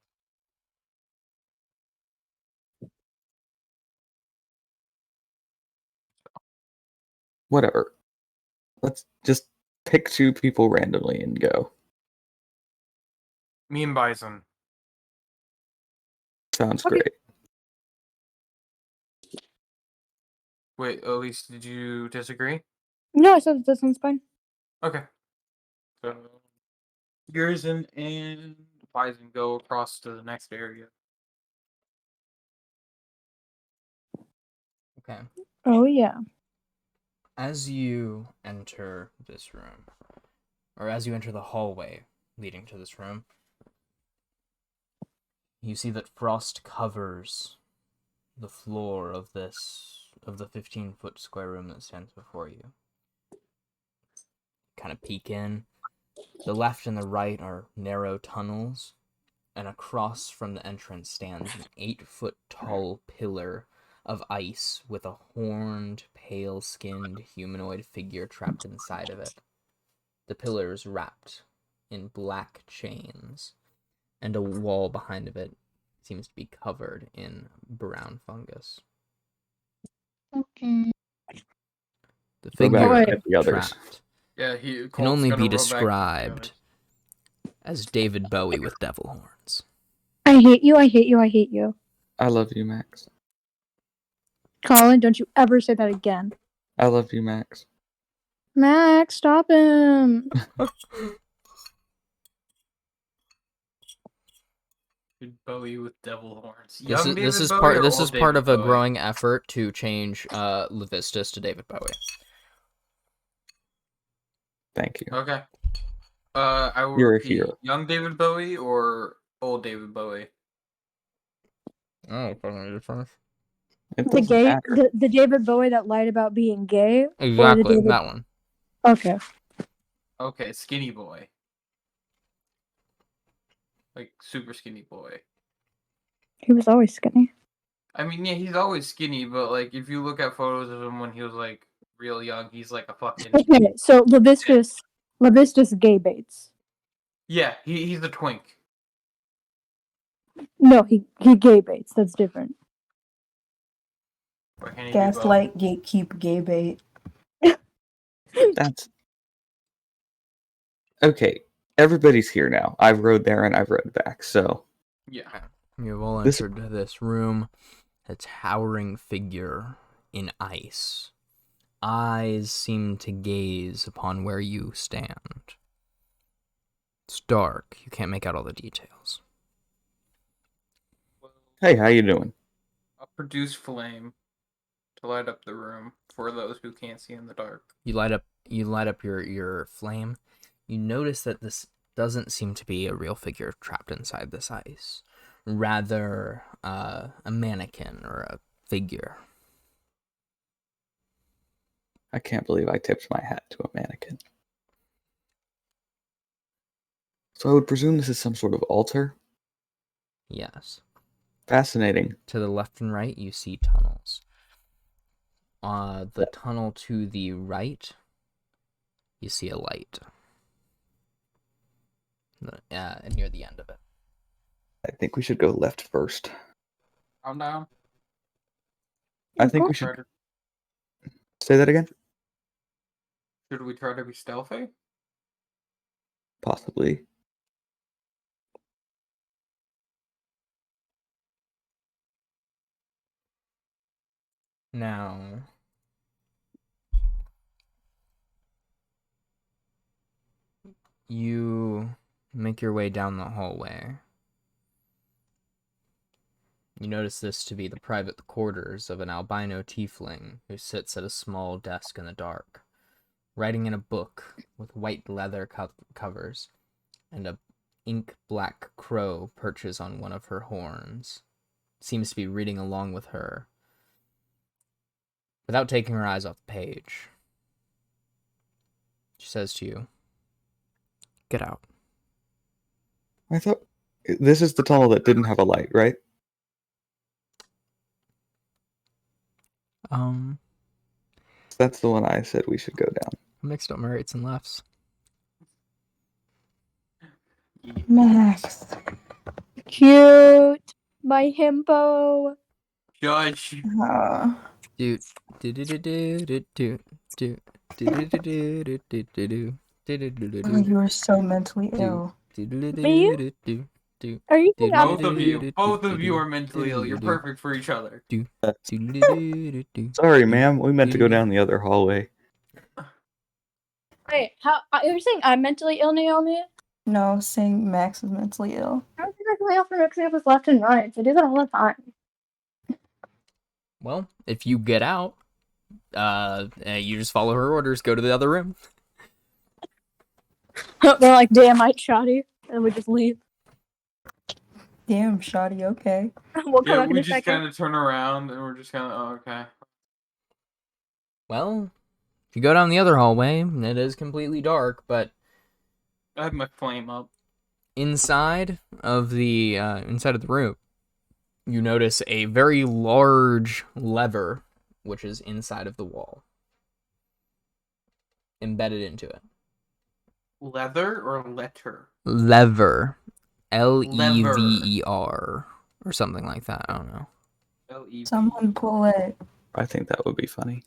[SPEAKER 3] Whatever. Let's just pick 2 people randomly and go.
[SPEAKER 5] Me and Bison.
[SPEAKER 3] Sounds
[SPEAKER 2] Okay.
[SPEAKER 3] great.
[SPEAKER 5] Wait, Elise, did you disagree?
[SPEAKER 2] No, I said that sounds fine.
[SPEAKER 5] Okay. So, Gerson and Bison go across to the next area.
[SPEAKER 1] Okay.
[SPEAKER 2] Oh yeah.
[SPEAKER 1] As you enter this room, or as you enter the hallway leading to this room, You see that frost covers the floor of the 15-foot square room that stands before you. Kind of peek in. The left and the right are narrow tunnels, and across from the entrance stands an 8-foot tall pillar of ice with a horned, pale-skinned humanoid figure trapped inside of it. The pillar is wrapped in black chains, and a wall behind of it seems to be covered in brown fungus.
[SPEAKER 6] Okay.
[SPEAKER 1] The
[SPEAKER 3] Go back
[SPEAKER 1] figure
[SPEAKER 3] and hit the others.
[SPEAKER 1] trapped
[SPEAKER 5] Yeah, he
[SPEAKER 1] can
[SPEAKER 5] Colt's
[SPEAKER 1] only
[SPEAKER 5] gonna
[SPEAKER 1] be
[SPEAKER 5] roll back to the
[SPEAKER 1] described
[SPEAKER 5] others.
[SPEAKER 1] as David Bowie with devil horns.
[SPEAKER 2] I hate you, I hate you, I hate you.
[SPEAKER 3] I love you, Max.
[SPEAKER 2] Colin, don't you ever say that again.
[SPEAKER 3] I love you, Max.
[SPEAKER 2] Max, stop him.
[SPEAKER 5] David Bowie with devil horns.
[SPEAKER 1] This
[SPEAKER 5] Young
[SPEAKER 1] is this
[SPEAKER 5] David
[SPEAKER 1] is
[SPEAKER 5] Bowie
[SPEAKER 1] part
[SPEAKER 5] or
[SPEAKER 1] this
[SPEAKER 5] old
[SPEAKER 1] is part
[SPEAKER 5] David
[SPEAKER 1] of a
[SPEAKER 5] Bowie?
[SPEAKER 1] growing effort to change Levistus to David Bowie.
[SPEAKER 3] Thank you.
[SPEAKER 5] Okay. I will
[SPEAKER 3] You're a
[SPEAKER 5] repeat.
[SPEAKER 3] hero.
[SPEAKER 5] Young David Bowie or old David Bowie?
[SPEAKER 1] Oh, finish.
[SPEAKER 3] It
[SPEAKER 2] The
[SPEAKER 3] doesn't
[SPEAKER 2] gay,
[SPEAKER 3] matter.
[SPEAKER 2] the David Bowie that lied about being gay? Or the
[SPEAKER 1] Exactly,
[SPEAKER 2] David...
[SPEAKER 1] that one.
[SPEAKER 2] Okay.
[SPEAKER 5] Okay, skinny boy. Like super skinny boy.
[SPEAKER 2] He was always skinny.
[SPEAKER 5] I mean, yeah, he's always skinny, but like if you look at photos of him when he was like real young, he's like a fucking
[SPEAKER 2] Okay, so Levistus gay baits.
[SPEAKER 5] yeah. He's a twink.
[SPEAKER 2] No, he gay baits. That's different.
[SPEAKER 5] Or can he be both?
[SPEAKER 7] Gaslight, gatekeep, gay bait.
[SPEAKER 3] That's okay. Everybody's here now. I've rode there and I've rode back. So
[SPEAKER 5] Yeah.
[SPEAKER 1] You've all
[SPEAKER 3] This-
[SPEAKER 1] entered this room. A towering figure in ice. Eyes seem to gaze upon where you stand. It's dark. You can't make out all the details.
[SPEAKER 3] hey, how you doing?
[SPEAKER 5] I'll produce flame to light up the room for those who can't see in the dark.
[SPEAKER 1] You light up your flame. You notice that this doesn't seem to be a real figure trapped inside this ice. Rather, a mannequin or a figure.
[SPEAKER 3] I can't believe I tipped my hat to a mannequin. So I would presume this is some sort of altar.
[SPEAKER 1] Yes.
[SPEAKER 3] Fascinating.
[SPEAKER 1] To the left and right, you see tunnels. The tunnel to the right, you see a light. Near the end of it.
[SPEAKER 3] I think we should go left first.
[SPEAKER 5] I'm down.
[SPEAKER 3] I think we should say that again.
[SPEAKER 5] Should we try to be stealthy?
[SPEAKER 3] Possibly.
[SPEAKER 1] Now, you make your way down the hallway. You notice this to be the private quarters of an albino tiefling who sits at a small desk in the dark, writing in a book with white leather covers, and a ink-black crow perches on one of her horns. Seems to be reading along with her, without taking her eyes off the page. She says to you, "Get out."
[SPEAKER 3] I thought this is the tunnel that didn't have a light, right? That's the one I said we should go down.
[SPEAKER 1] I mixed up my rights and lefts.
[SPEAKER 7] Max.
[SPEAKER 2] Cute. My himbo.
[SPEAKER 5] Judge.
[SPEAKER 1] Do do do do do do do do do do do do do
[SPEAKER 7] Oh, you are so mentally ill.
[SPEAKER 2] Me? Are you saying I'm
[SPEAKER 5] Both of you are mentally ill. You're perfect for each other.
[SPEAKER 3] Sorry, ma'am. We meant to go down the other hallway.
[SPEAKER 2] Wait, how you're saying I'm mentally ill, Naomi?
[SPEAKER 7] No, saying Max is mentally ill.
[SPEAKER 2] I don't think I can lay off for mixing up his left and right. I do that all the time.
[SPEAKER 1] Well, if you get out, you just follow her orders, go to the other room.
[SPEAKER 2] They're like, damn, I shoddy. And we just leave.
[SPEAKER 7] Damn, shoddy, okay.
[SPEAKER 2] We'll come
[SPEAKER 5] Yeah,
[SPEAKER 2] back in
[SPEAKER 5] we
[SPEAKER 2] a
[SPEAKER 5] just
[SPEAKER 2] second.
[SPEAKER 5] kind of turn around and we're just kind of, oh, okay.
[SPEAKER 1] Well, if you go down the other hallway, it is completely dark, but
[SPEAKER 5] I have my flame up.
[SPEAKER 1] inside of the room, you notice a very large lever, which is inside of the wall, embedded into it.
[SPEAKER 5] Leather or letter?
[SPEAKER 1] Lever, Lever, or something like that. I don't know.
[SPEAKER 5] L-E-V.
[SPEAKER 7] Someone pull it.
[SPEAKER 3] I think that would be funny.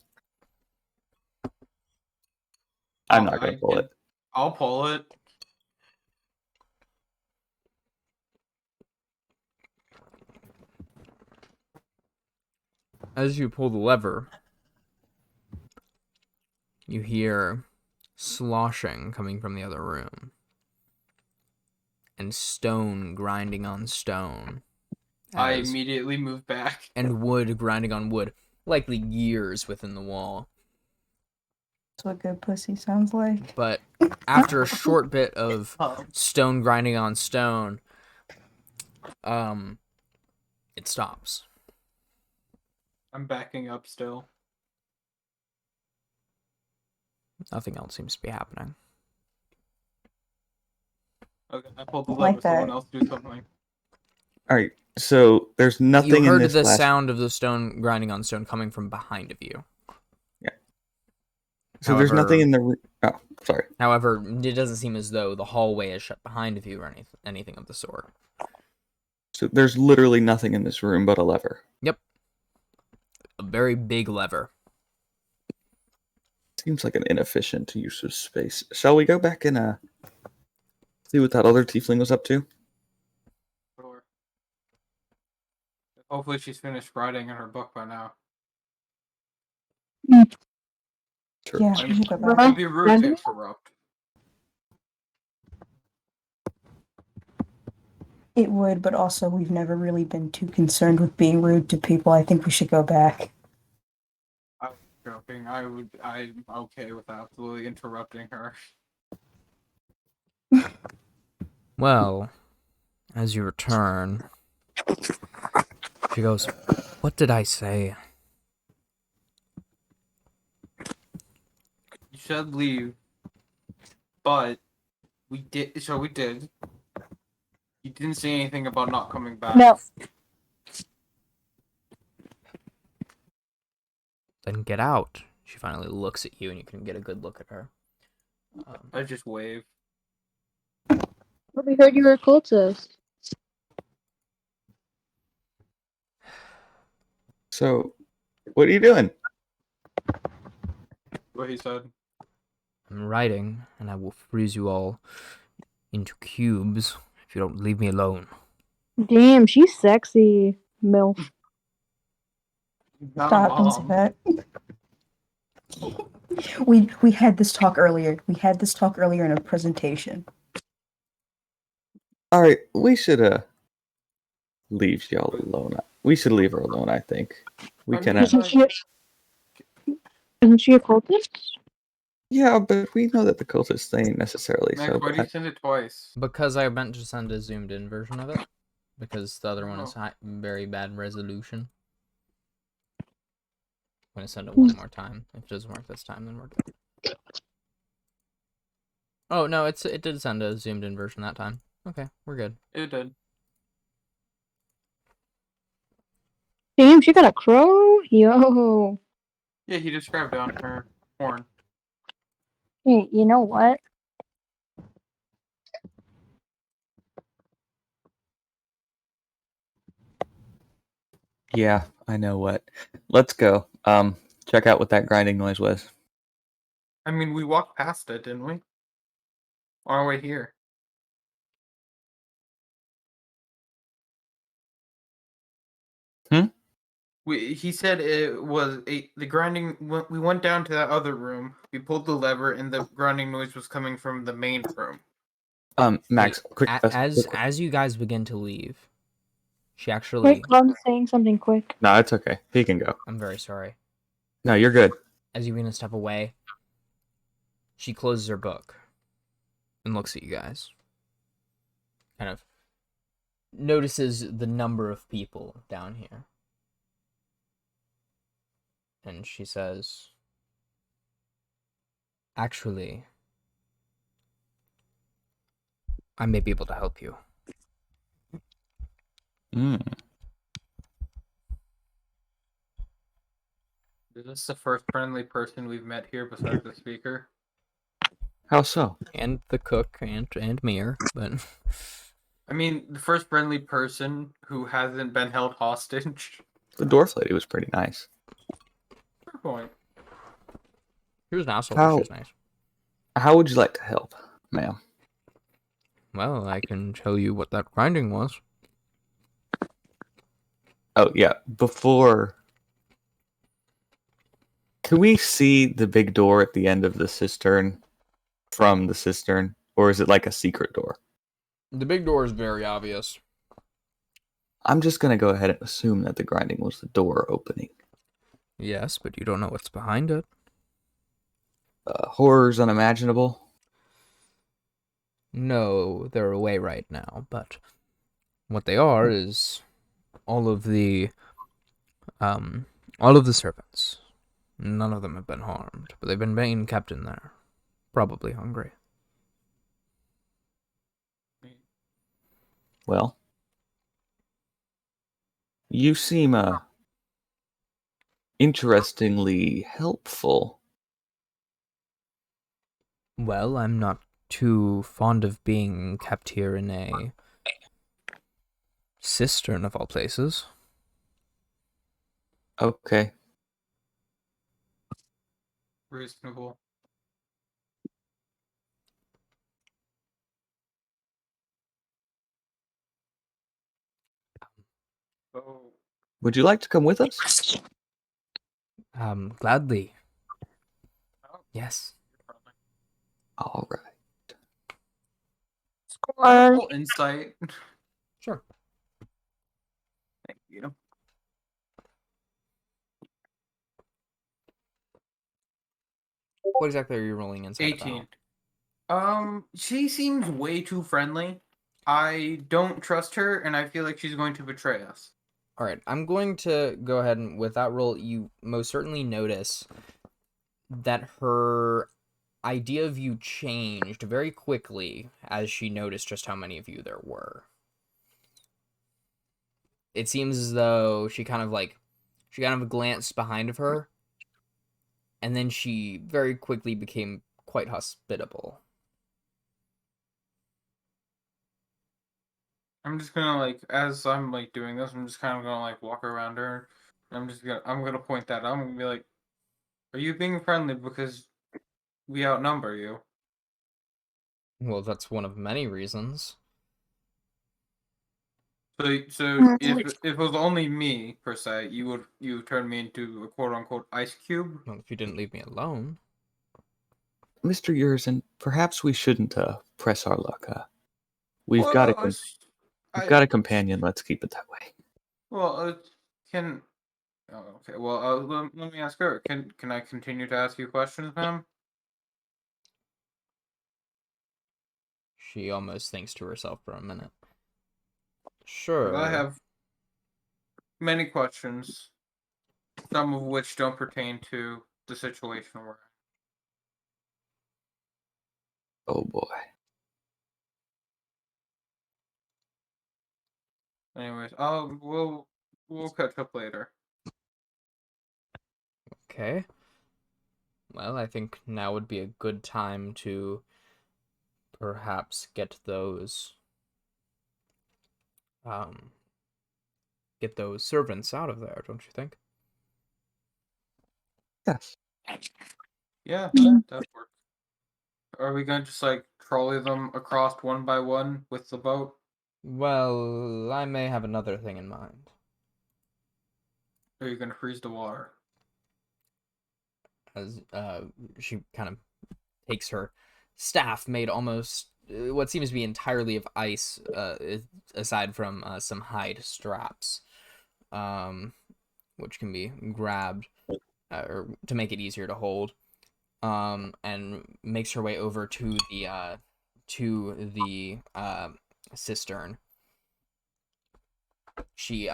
[SPEAKER 3] I'm not going to pull it.
[SPEAKER 5] I'll pull it.
[SPEAKER 1] As you pull the lever, you hear sloshing coming from the other room, and stone grinding on stone.
[SPEAKER 5] I immediately move back.
[SPEAKER 1] And wood grinding on wood, likely gears within the wall.
[SPEAKER 7] That's what good pussy sounds like.
[SPEAKER 1] But after a short bit of stone grinding on stone, it stops.
[SPEAKER 5] I'm backing up still.
[SPEAKER 1] Nothing else seems to be happening.
[SPEAKER 5] Okay, I pulled the
[SPEAKER 7] Like
[SPEAKER 5] lever. Someone
[SPEAKER 7] that.
[SPEAKER 5] else do something.
[SPEAKER 3] All right. So there's nothing
[SPEAKER 1] You
[SPEAKER 3] in
[SPEAKER 1] heard
[SPEAKER 3] this
[SPEAKER 1] the
[SPEAKER 3] last...
[SPEAKER 1] sound of the stone grinding on stone coming from behind of you.
[SPEAKER 3] So there's
[SPEAKER 1] However-
[SPEAKER 3] nothing in the... Oh, sorry.
[SPEAKER 1] However, it doesn't seem as though the hallway is shut behind of you or anything of the sort.
[SPEAKER 3] So there's literally nothing in this room but a lever.
[SPEAKER 1] Yep. A very big lever.
[SPEAKER 3] Seems like an inefficient use of space. Shall we go back and see what that other tiefling was up to?
[SPEAKER 5] Sure. Hopefully she's finished writing in her book by now.
[SPEAKER 3] Sure.
[SPEAKER 7] Yeah,
[SPEAKER 5] I'm-
[SPEAKER 7] we should go back.
[SPEAKER 5] It'd be rude to interrupt.
[SPEAKER 7] It would, but also we've never really been too concerned with being rude to people. I think we should go back.
[SPEAKER 5] I'm joking. I'm okay with absolutely interrupting her.
[SPEAKER 1] Well, as you return, she goes, "What did I say?"
[SPEAKER 5] You should leave. But we did. So we did. You didn't say anything about not coming back.
[SPEAKER 2] No.
[SPEAKER 1] Then get out. She finally looks at you, and you can get a good look at her.
[SPEAKER 5] I just wave.
[SPEAKER 6] But we heard you were a cultist.
[SPEAKER 3] So, what are you doing?
[SPEAKER 5] What he said.
[SPEAKER 1] I'm writing, and I will freeze you all into cubes if you don't leave me alone.
[SPEAKER 2] Damn, she's sexy. MILF.
[SPEAKER 5] Not
[SPEAKER 7] Stop,
[SPEAKER 5] a
[SPEAKER 7] don't say
[SPEAKER 5] mom.
[SPEAKER 7] that. We had this talk earlier. We had this talk earlier in a presentation.
[SPEAKER 3] All right, we should leave y'all alone. We should leave her alone. I think we
[SPEAKER 5] I
[SPEAKER 3] can.
[SPEAKER 5] mean,
[SPEAKER 2] Isn't she a cultist?
[SPEAKER 3] Yeah, but we know that the cultists ain't necessarily
[SPEAKER 5] Max,
[SPEAKER 3] so
[SPEAKER 5] why do you
[SPEAKER 3] bad.
[SPEAKER 5] send it twice?
[SPEAKER 1] Because I meant to send a zoomed-in version of it. Because the other one is
[SPEAKER 5] Oh.
[SPEAKER 1] very bad resolution. I'm going to send it one more time. If it doesn't work this time, then we're good. Oh, no, it did send a zoomed-in version that time. Okay, we're good.
[SPEAKER 5] It did.
[SPEAKER 2] Damn, she got a crow? Yo.
[SPEAKER 5] Yeah, he described it on her horn.
[SPEAKER 2] Hey, you know what?
[SPEAKER 3] Yeah, I know what. Let's go. Check out what that grinding noise was.
[SPEAKER 5] I mean, we walked past it, didn't we? On our way here. He said it was the grinding. We went down to that other room. We pulled the lever, and the grinding noise was coming from the main room.
[SPEAKER 3] Max, quick.
[SPEAKER 1] As you guys begin to leave, she actually...
[SPEAKER 2] Wait, I'm saying something quick.
[SPEAKER 3] No, it's okay. He can go.
[SPEAKER 1] I'm very sorry.
[SPEAKER 3] No, you're good.
[SPEAKER 1] As you begin to step away, she closes her book and looks at you guys. Kind of notices the number of people down here. And she says, actually, I may be able to help you.
[SPEAKER 3] Mm.
[SPEAKER 5] Is this the first friendly person we've met here besides the speaker?
[SPEAKER 3] How so?
[SPEAKER 1] And the cook and Mir, but
[SPEAKER 5] I mean, the first friendly person who hasn't been held hostage.
[SPEAKER 3] The dwarf lady was pretty nice.
[SPEAKER 5] Fair point.
[SPEAKER 1] he was an asshole,
[SPEAKER 3] How-
[SPEAKER 1] but she was nice.
[SPEAKER 3] How would you like to help, ma'am?
[SPEAKER 1] Well, I can tell you what that grinding was.
[SPEAKER 3] Oh, yeah. Before. Can we see the big door at the end of the cistern from the cistern? Or is it like a secret door?
[SPEAKER 1] The big door is very obvious.
[SPEAKER 3] I'm just going to go ahead and assume that the grinding was the door opening.
[SPEAKER 1] Yes, but you don't know what's behind it.
[SPEAKER 3] Horrors unimaginable.
[SPEAKER 1] No, they're away right now, but what they are is all of the servants. None of them have been harmed, but they've been being kept in there. Probably hungry.
[SPEAKER 3] Well, you seem interestingly helpful.
[SPEAKER 1] Well, I'm not too fond of being kept here in a cistern of all places.
[SPEAKER 3] Okay.
[SPEAKER 5] Reasonable. Oh,
[SPEAKER 3] Would you like to come with us?
[SPEAKER 1] Gladly.
[SPEAKER 5] oh,
[SPEAKER 1] Yes.
[SPEAKER 5] you're friendly.
[SPEAKER 3] All right.
[SPEAKER 2] Score.
[SPEAKER 5] Roll insight.
[SPEAKER 1] Sure.
[SPEAKER 5] Thank you.
[SPEAKER 1] What exactly are you rolling inside
[SPEAKER 5] 18.
[SPEAKER 1] about?
[SPEAKER 5] She seems way too friendly. I don't trust her, and I feel like she's going to betray us.
[SPEAKER 1] Alright, I'm going to go ahead and with that roll, you most certainly notice that her idea of you changed very quickly as she noticed just how many of you there were. It seems as though she kind of glanced behind of her, and then she very quickly became quite hospitable.
[SPEAKER 5] I'm just gonna as I'm doing this, I'm just kind of gonna walk around her. And I'm gonna point that out. I'm gonna be like, "Are you being friendly because we outnumber you?"
[SPEAKER 1] Well, that's one of many reasons.
[SPEAKER 5] So if it was only me per se, you turn me into a quote unquote ice cube.
[SPEAKER 1] Well, if you didn't leave me alone.
[SPEAKER 3] Mr. Yersin, perhaps we shouldn't press our luck. We've got a companion. Let's keep it that way.
[SPEAKER 5] Well, can. Oh, okay. Well, let me ask her. Can I continue to ask you questions, ma'am?
[SPEAKER 1] She almost thinks to herself for a minute.
[SPEAKER 5] 'Cause
[SPEAKER 1] Sure.
[SPEAKER 5] I have many questions, some of which don't pertain to the situation we're in.
[SPEAKER 3] Oh boy.
[SPEAKER 5] Anyways, we'll catch up later.
[SPEAKER 1] Okay. Well, I think now would be a good time to perhaps get those servants out of there, don't you think?
[SPEAKER 3] Yes.
[SPEAKER 5] Yeah,
[SPEAKER 2] Mm.
[SPEAKER 5] that works. Are we gonna just trolley them across one by one with the boat?
[SPEAKER 1] Well, I may have another thing in mind.
[SPEAKER 5] Or are you gonna freeze the water?
[SPEAKER 1] As she kind of takes her staff made almost what seems to be entirely of ice, aside from some hide straps, which can be grabbed or to make it easier to hold, and makes her way over to the cistern. She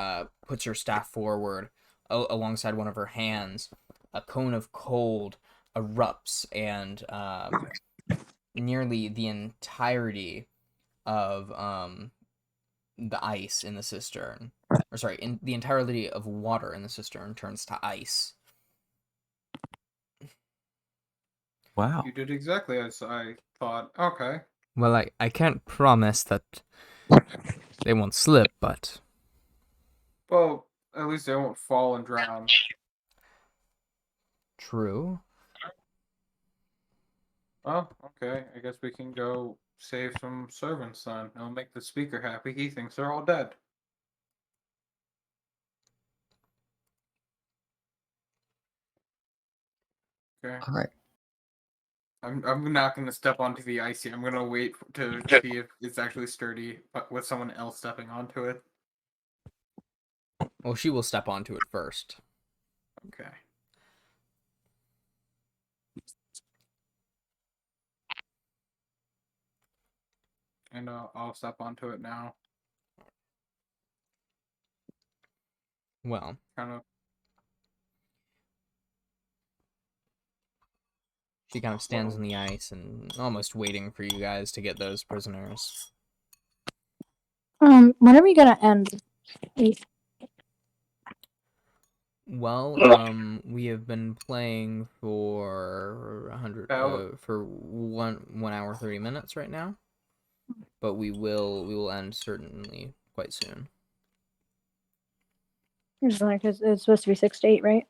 [SPEAKER 1] puts her staff forward alongside one of her hands. A cone of cold erupts, and nearly the entirety of the ice in the cistern, or sorry, in the entirety of water in the cistern turns to ice.
[SPEAKER 3] Wow.
[SPEAKER 5] You did exactly as I thought. Okay.
[SPEAKER 1] Well, I can't promise that they won't slip, but
[SPEAKER 5] Well, at least they won't fall and drown.
[SPEAKER 1] true.
[SPEAKER 5] Oh, okay. I guess we can go save some servants then. It'll make the speaker happy. He thinks they're all dead. Okay.
[SPEAKER 3] All right.
[SPEAKER 5] I'm not gonna step onto the ice yet. I'm gonna wait to see if it's actually sturdy, but with someone else stepping onto it.
[SPEAKER 1] Well, she will step onto it first.
[SPEAKER 5] Okay. And I'll step onto it now.
[SPEAKER 1] Well,
[SPEAKER 5] Kind of.
[SPEAKER 1] she kind of stands on the ice and almost waiting for you guys to get those prisoners.
[SPEAKER 2] When are we gonna end?
[SPEAKER 1] Well, we have been playing for 100 for 1 hour 30 minutes right now, but we will end certainly quite soon.
[SPEAKER 2] Because it's supposed to be 6 to 8, right?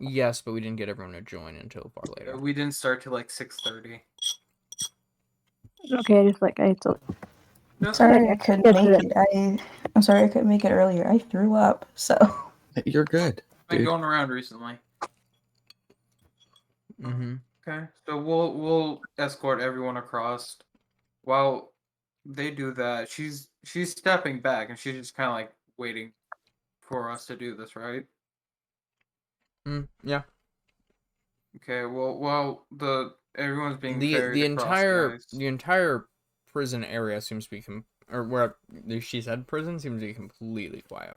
[SPEAKER 1] Yes, but we didn't get everyone to join until far later.
[SPEAKER 5] We didn't start till like 6:30.
[SPEAKER 2] Okay, just like I thought.
[SPEAKER 7] Sorry I couldn't
[SPEAKER 2] Yeah,
[SPEAKER 7] make it. I'm sorry I couldn't make it earlier. I threw up, so.
[SPEAKER 3] You're good.
[SPEAKER 5] Been
[SPEAKER 3] Dude.
[SPEAKER 5] going around recently.
[SPEAKER 1] Mm-hmm.
[SPEAKER 5] Okay, so we'll escort everyone across. While they do that, she's stepping back and she's just kind of like waiting for us to do this, right?
[SPEAKER 1] Yeah.
[SPEAKER 5] Okay. Well, while everyone's being
[SPEAKER 1] The
[SPEAKER 5] ferried across the ice.
[SPEAKER 1] entire prison area seems to be or where she said prison seems to be completely quiet.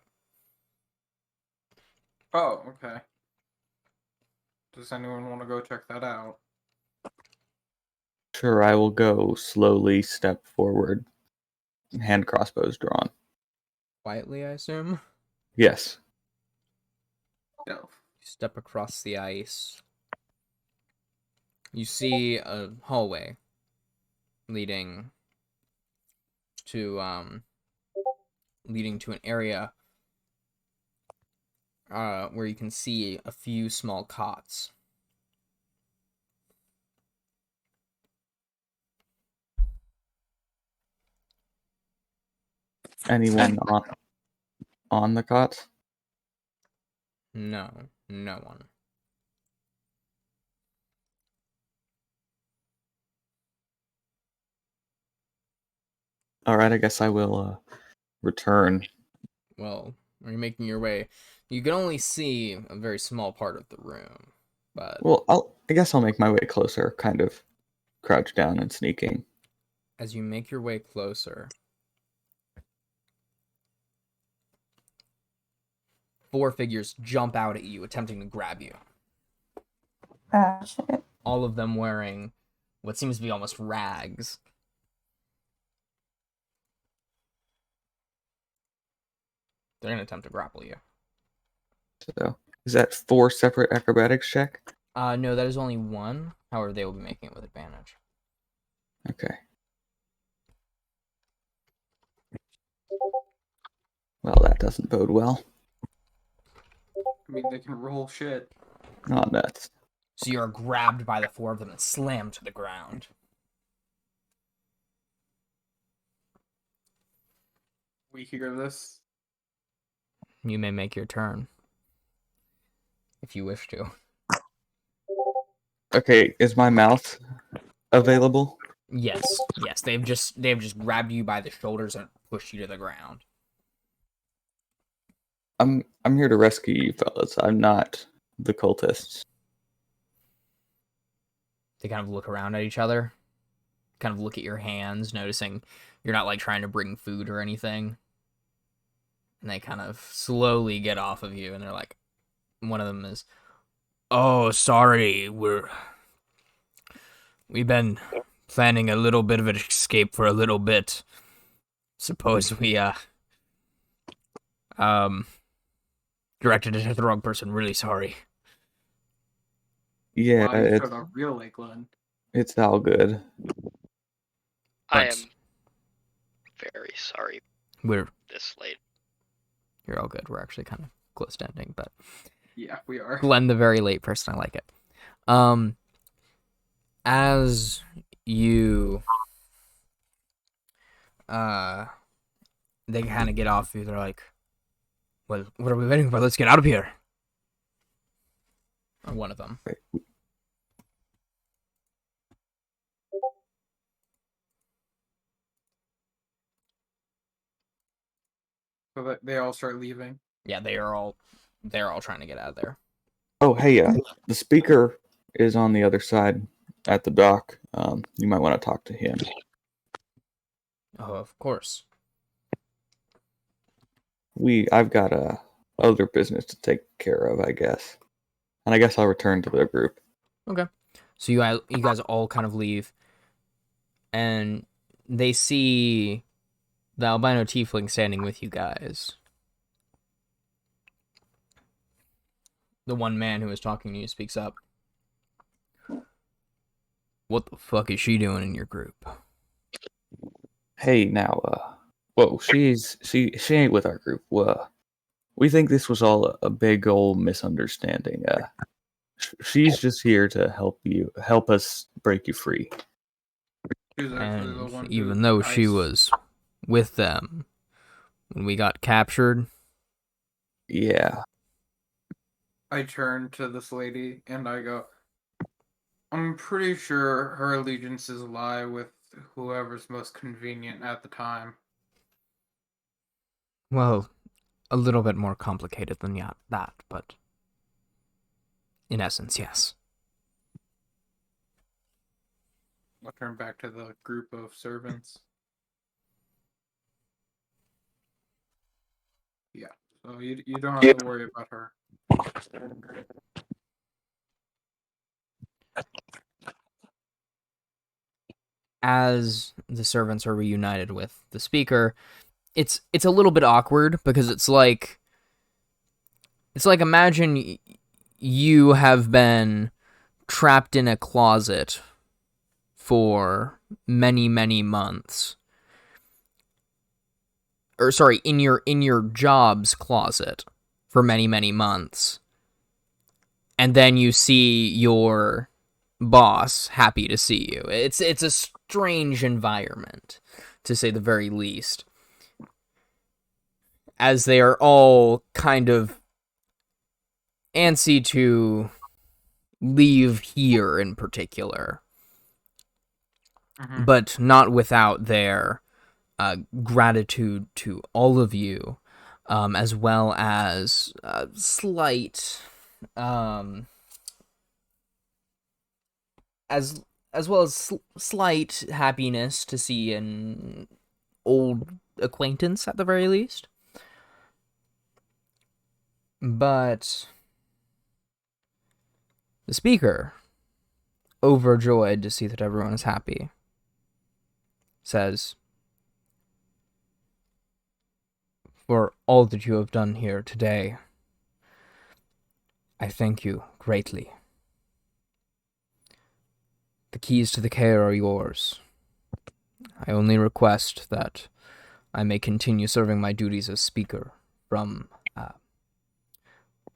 [SPEAKER 5] Oh, okay. Does anyone want to go check that out?
[SPEAKER 3] Sure, I will go slowly step forward, hand crossbows drawn.
[SPEAKER 1] Quietly, I assume.
[SPEAKER 3] Yes.
[SPEAKER 5] No.
[SPEAKER 1] You step across the ice. You see a hallway leading to an area where you can see a few small cots.
[SPEAKER 3] Anyone on the cots?
[SPEAKER 1] No one.
[SPEAKER 3] All right, I guess I will return.
[SPEAKER 1] Well, are you making your way? You can only see a very small part of the room, but
[SPEAKER 3] Well, I guess I'll make my way closer, kind of crouch down and sneaking.
[SPEAKER 1] as you make your way closer, 4 figures jump out at you, attempting to grab you.
[SPEAKER 7] Ah, shit.
[SPEAKER 1] All of them wearing what seems to be almost rags. They're going to attempt to grapple you.
[SPEAKER 3] So, is that 4 separate acrobatics check?
[SPEAKER 1] No, that is only one. However, they will be making it with advantage.
[SPEAKER 3] Okay. Well, that doesn't bode well.
[SPEAKER 5] I mean, they can roll shit.
[SPEAKER 3] Oh, nuts.
[SPEAKER 1] So you are grabbed by the 4 of them and slammed to the ground.
[SPEAKER 5] We hear this.
[SPEAKER 1] You may make your turn. If you wish to.
[SPEAKER 3] Okay, is my mouth available?
[SPEAKER 1] Yes. They've just grabbed you by the shoulders and pushed you to the ground.
[SPEAKER 3] I'm here to rescue you fellas. I'm not the cultists.
[SPEAKER 1] They kind of look around at each other. Kind of look at your hands, noticing you're not like trying to bring food or anything. And they kind of slowly get off of you, and they're like, one of them is, "Oh, sorry, we've been planning a little bit of an escape for a little bit. Suppose we, directed it at the wrong person. Really sorry."
[SPEAKER 3] Yeah,
[SPEAKER 5] Wow, you showed up real late, Glenn.
[SPEAKER 3] it's all good.
[SPEAKER 8] I
[SPEAKER 1] But
[SPEAKER 8] am very sorry
[SPEAKER 1] We're
[SPEAKER 8] this late.
[SPEAKER 1] You're all good. We're actually kind of close to ending, but
[SPEAKER 5] Yeah, we are.
[SPEAKER 1] Glenn, the very late person, I like it. As you, they kind of get off you. They're like, "Well, what are we waiting for? Let's get out of here." Or one of them.
[SPEAKER 5] So that they all start leaving.
[SPEAKER 1] Yeah, they're all trying to get out of there.
[SPEAKER 3] Oh, hey, the speaker is on the other side at the dock. You might want to talk to him.
[SPEAKER 1] Oh, of course.
[SPEAKER 3] I've got other business to take care of, I guess. And I guess I'll return to the group.
[SPEAKER 1] Okay. So you guys all kind of leave, and they see the albino tiefling standing with you guys. The one man who was talking to you speaks up. "What the fuck is she doing in your group?"
[SPEAKER 3] Hey, now, whoa, she ain't with our group. We think this was all a big old misunderstanding. She's just here to help us break you free.
[SPEAKER 5] She was actually the
[SPEAKER 1] And
[SPEAKER 5] one
[SPEAKER 1] even
[SPEAKER 5] who
[SPEAKER 1] though she was with them when we got captured,
[SPEAKER 3] Yeah.
[SPEAKER 5] I turn to this lady and I go, "I'm pretty sure her allegiances lie with whoever's most convenient at the time."
[SPEAKER 1] well, a little bit more complicated than that, but in essence, yes.
[SPEAKER 5] I'll turn back to the group of servants. Yeah, so you don't have to worry about her.
[SPEAKER 1] As the servants are reunited with the speaker, it's a little bit awkward because it's like imagine you have been trapped in a closet for many, many months. Or sorry, in your job's closet for many, many months. And then you see your boss happy to see you. It's a strange environment, to say the very least. As they are all kind of antsy to leave here in particular.
[SPEAKER 5] Mhm.
[SPEAKER 1] But not without their gratitude to all of you, as well as slight, as well as slight happiness to see an old acquaintance at the very least. But the speaker, overjoyed to see that everyone is happy, says, "For all that you have done here today, I thank you greatly. The keys to the Caer are yours. I only request that I may continue serving my duties as speaker from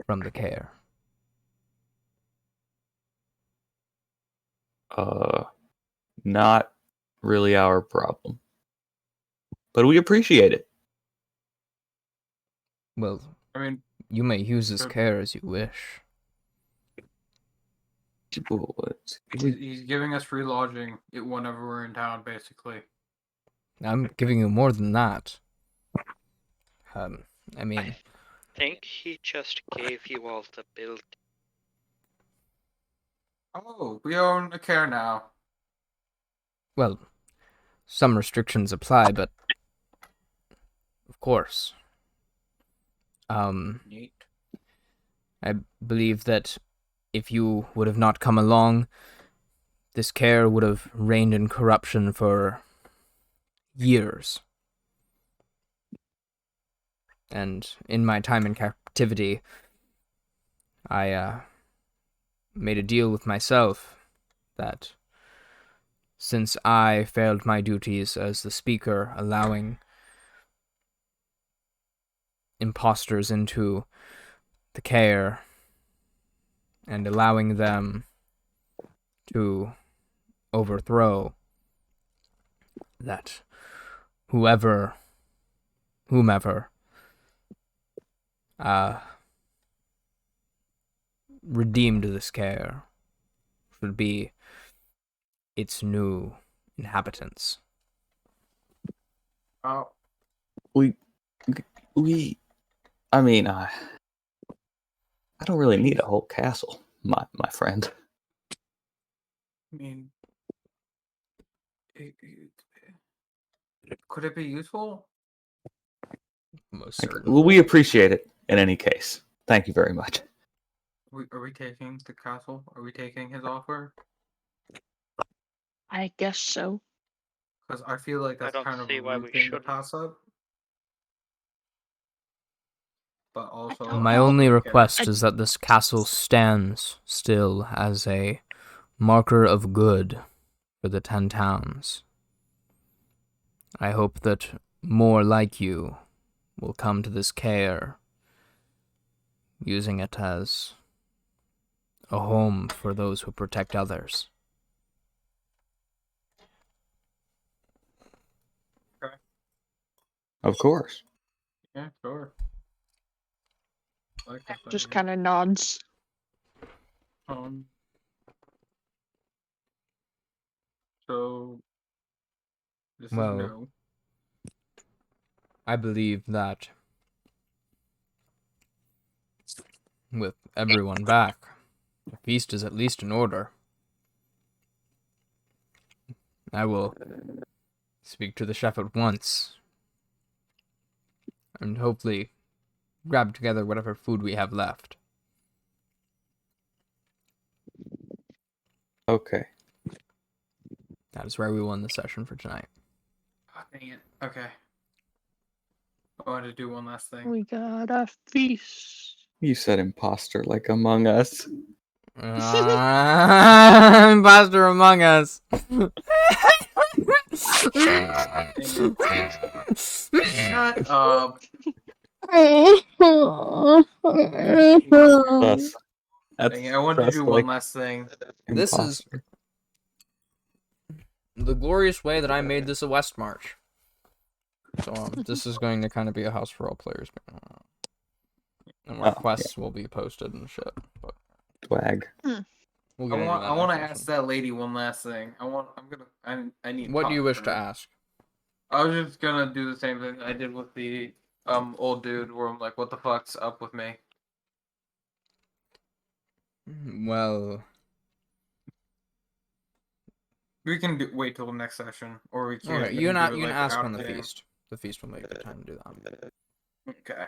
[SPEAKER 1] the Caer."
[SPEAKER 3] Not really our problem. But we appreciate it.
[SPEAKER 1] Well,
[SPEAKER 5] I mean,
[SPEAKER 1] you may use this
[SPEAKER 5] Sure.
[SPEAKER 1] Caer as you wish.
[SPEAKER 5] he's giving us free lodging whenever we're in town, basically.
[SPEAKER 1] I'm giving you more than that. I mean,
[SPEAKER 8] I think he just gave you all the build.
[SPEAKER 5] Oh, we own a Caer now.
[SPEAKER 1] well, some restrictions apply, but of course.
[SPEAKER 5] Neat.
[SPEAKER 1] I believe that if you would have not come along, this Caer would have reigned in corruption for years. And in my time in captivity, I made a deal with myself that since I failed my duties as the speaker, allowing imposters into the Caer and allowing them to overthrow, that whomever redeemed this Caer should be its new inhabitants.
[SPEAKER 5] Oh,
[SPEAKER 3] We, I mean, I don't really need a whole castle, my friend.
[SPEAKER 5] I mean, could it be useful?
[SPEAKER 1] Most certainly.
[SPEAKER 3] We appreciate it in any case. Thank you very much.
[SPEAKER 5] Are we taking the castle? Are we taking his offer?
[SPEAKER 4] I guess so.
[SPEAKER 5] Because I feel like
[SPEAKER 8] I
[SPEAKER 5] that's
[SPEAKER 8] don't
[SPEAKER 5] kind of
[SPEAKER 8] see
[SPEAKER 5] a
[SPEAKER 8] why
[SPEAKER 5] rude
[SPEAKER 8] we
[SPEAKER 5] thing to
[SPEAKER 8] shouldn't.
[SPEAKER 5] pass up. But also,
[SPEAKER 4] don't
[SPEAKER 1] My
[SPEAKER 4] know.
[SPEAKER 1] only
[SPEAKER 5] Okay.
[SPEAKER 1] request is that this castle stands still as a marker of good for the 10 towns. I hope that more like you will come to this Caer, using it as a home for those who protect others.
[SPEAKER 3] Of course.
[SPEAKER 5] Yeah, sure. I like that
[SPEAKER 4] Just
[SPEAKER 5] idea.
[SPEAKER 4] kind of nods.
[SPEAKER 5] So this
[SPEAKER 1] Well,
[SPEAKER 5] is no.
[SPEAKER 1] I believe that with everyone back, the feast is at least in order. I will speak to the chef at once, and hopefully grab together whatever food we have left.
[SPEAKER 3] Okay.
[SPEAKER 1] That is where we will end the session for tonight.
[SPEAKER 5] Oh, dang it. Okay. I wanted to do one last thing.
[SPEAKER 4] We got a feast.
[SPEAKER 3] You said imposter like Among Us.
[SPEAKER 1] Imposter Among Us.
[SPEAKER 5] Shut up.
[SPEAKER 3] That's
[SPEAKER 5] Dang it, I wanted to do one last thing.
[SPEAKER 1] This is the glorious way that I made this a West March. So this is going to kind of be a house for all players. And where quests will be posted and shit. But
[SPEAKER 3] swag.
[SPEAKER 1] we'll
[SPEAKER 5] I
[SPEAKER 1] get into that
[SPEAKER 5] want to
[SPEAKER 1] next
[SPEAKER 5] ask
[SPEAKER 1] session.
[SPEAKER 5] that lady one last thing. I need.
[SPEAKER 1] What do you
[SPEAKER 5] talk
[SPEAKER 1] wish
[SPEAKER 5] her.
[SPEAKER 1] to ask?
[SPEAKER 5] I was just gonna do the same thing I did with the old dude, where I'm like, "What the fuck's up with me?"
[SPEAKER 1] Well,
[SPEAKER 5] We can wait till the next session, or we can.
[SPEAKER 1] okay,
[SPEAKER 5] we
[SPEAKER 1] you
[SPEAKER 5] can
[SPEAKER 1] can
[SPEAKER 5] do it,
[SPEAKER 1] you can
[SPEAKER 5] like,
[SPEAKER 1] ask
[SPEAKER 5] out
[SPEAKER 1] on the
[SPEAKER 5] of game.
[SPEAKER 1] feast. The feast will make a good time to do that.
[SPEAKER 5] Okay.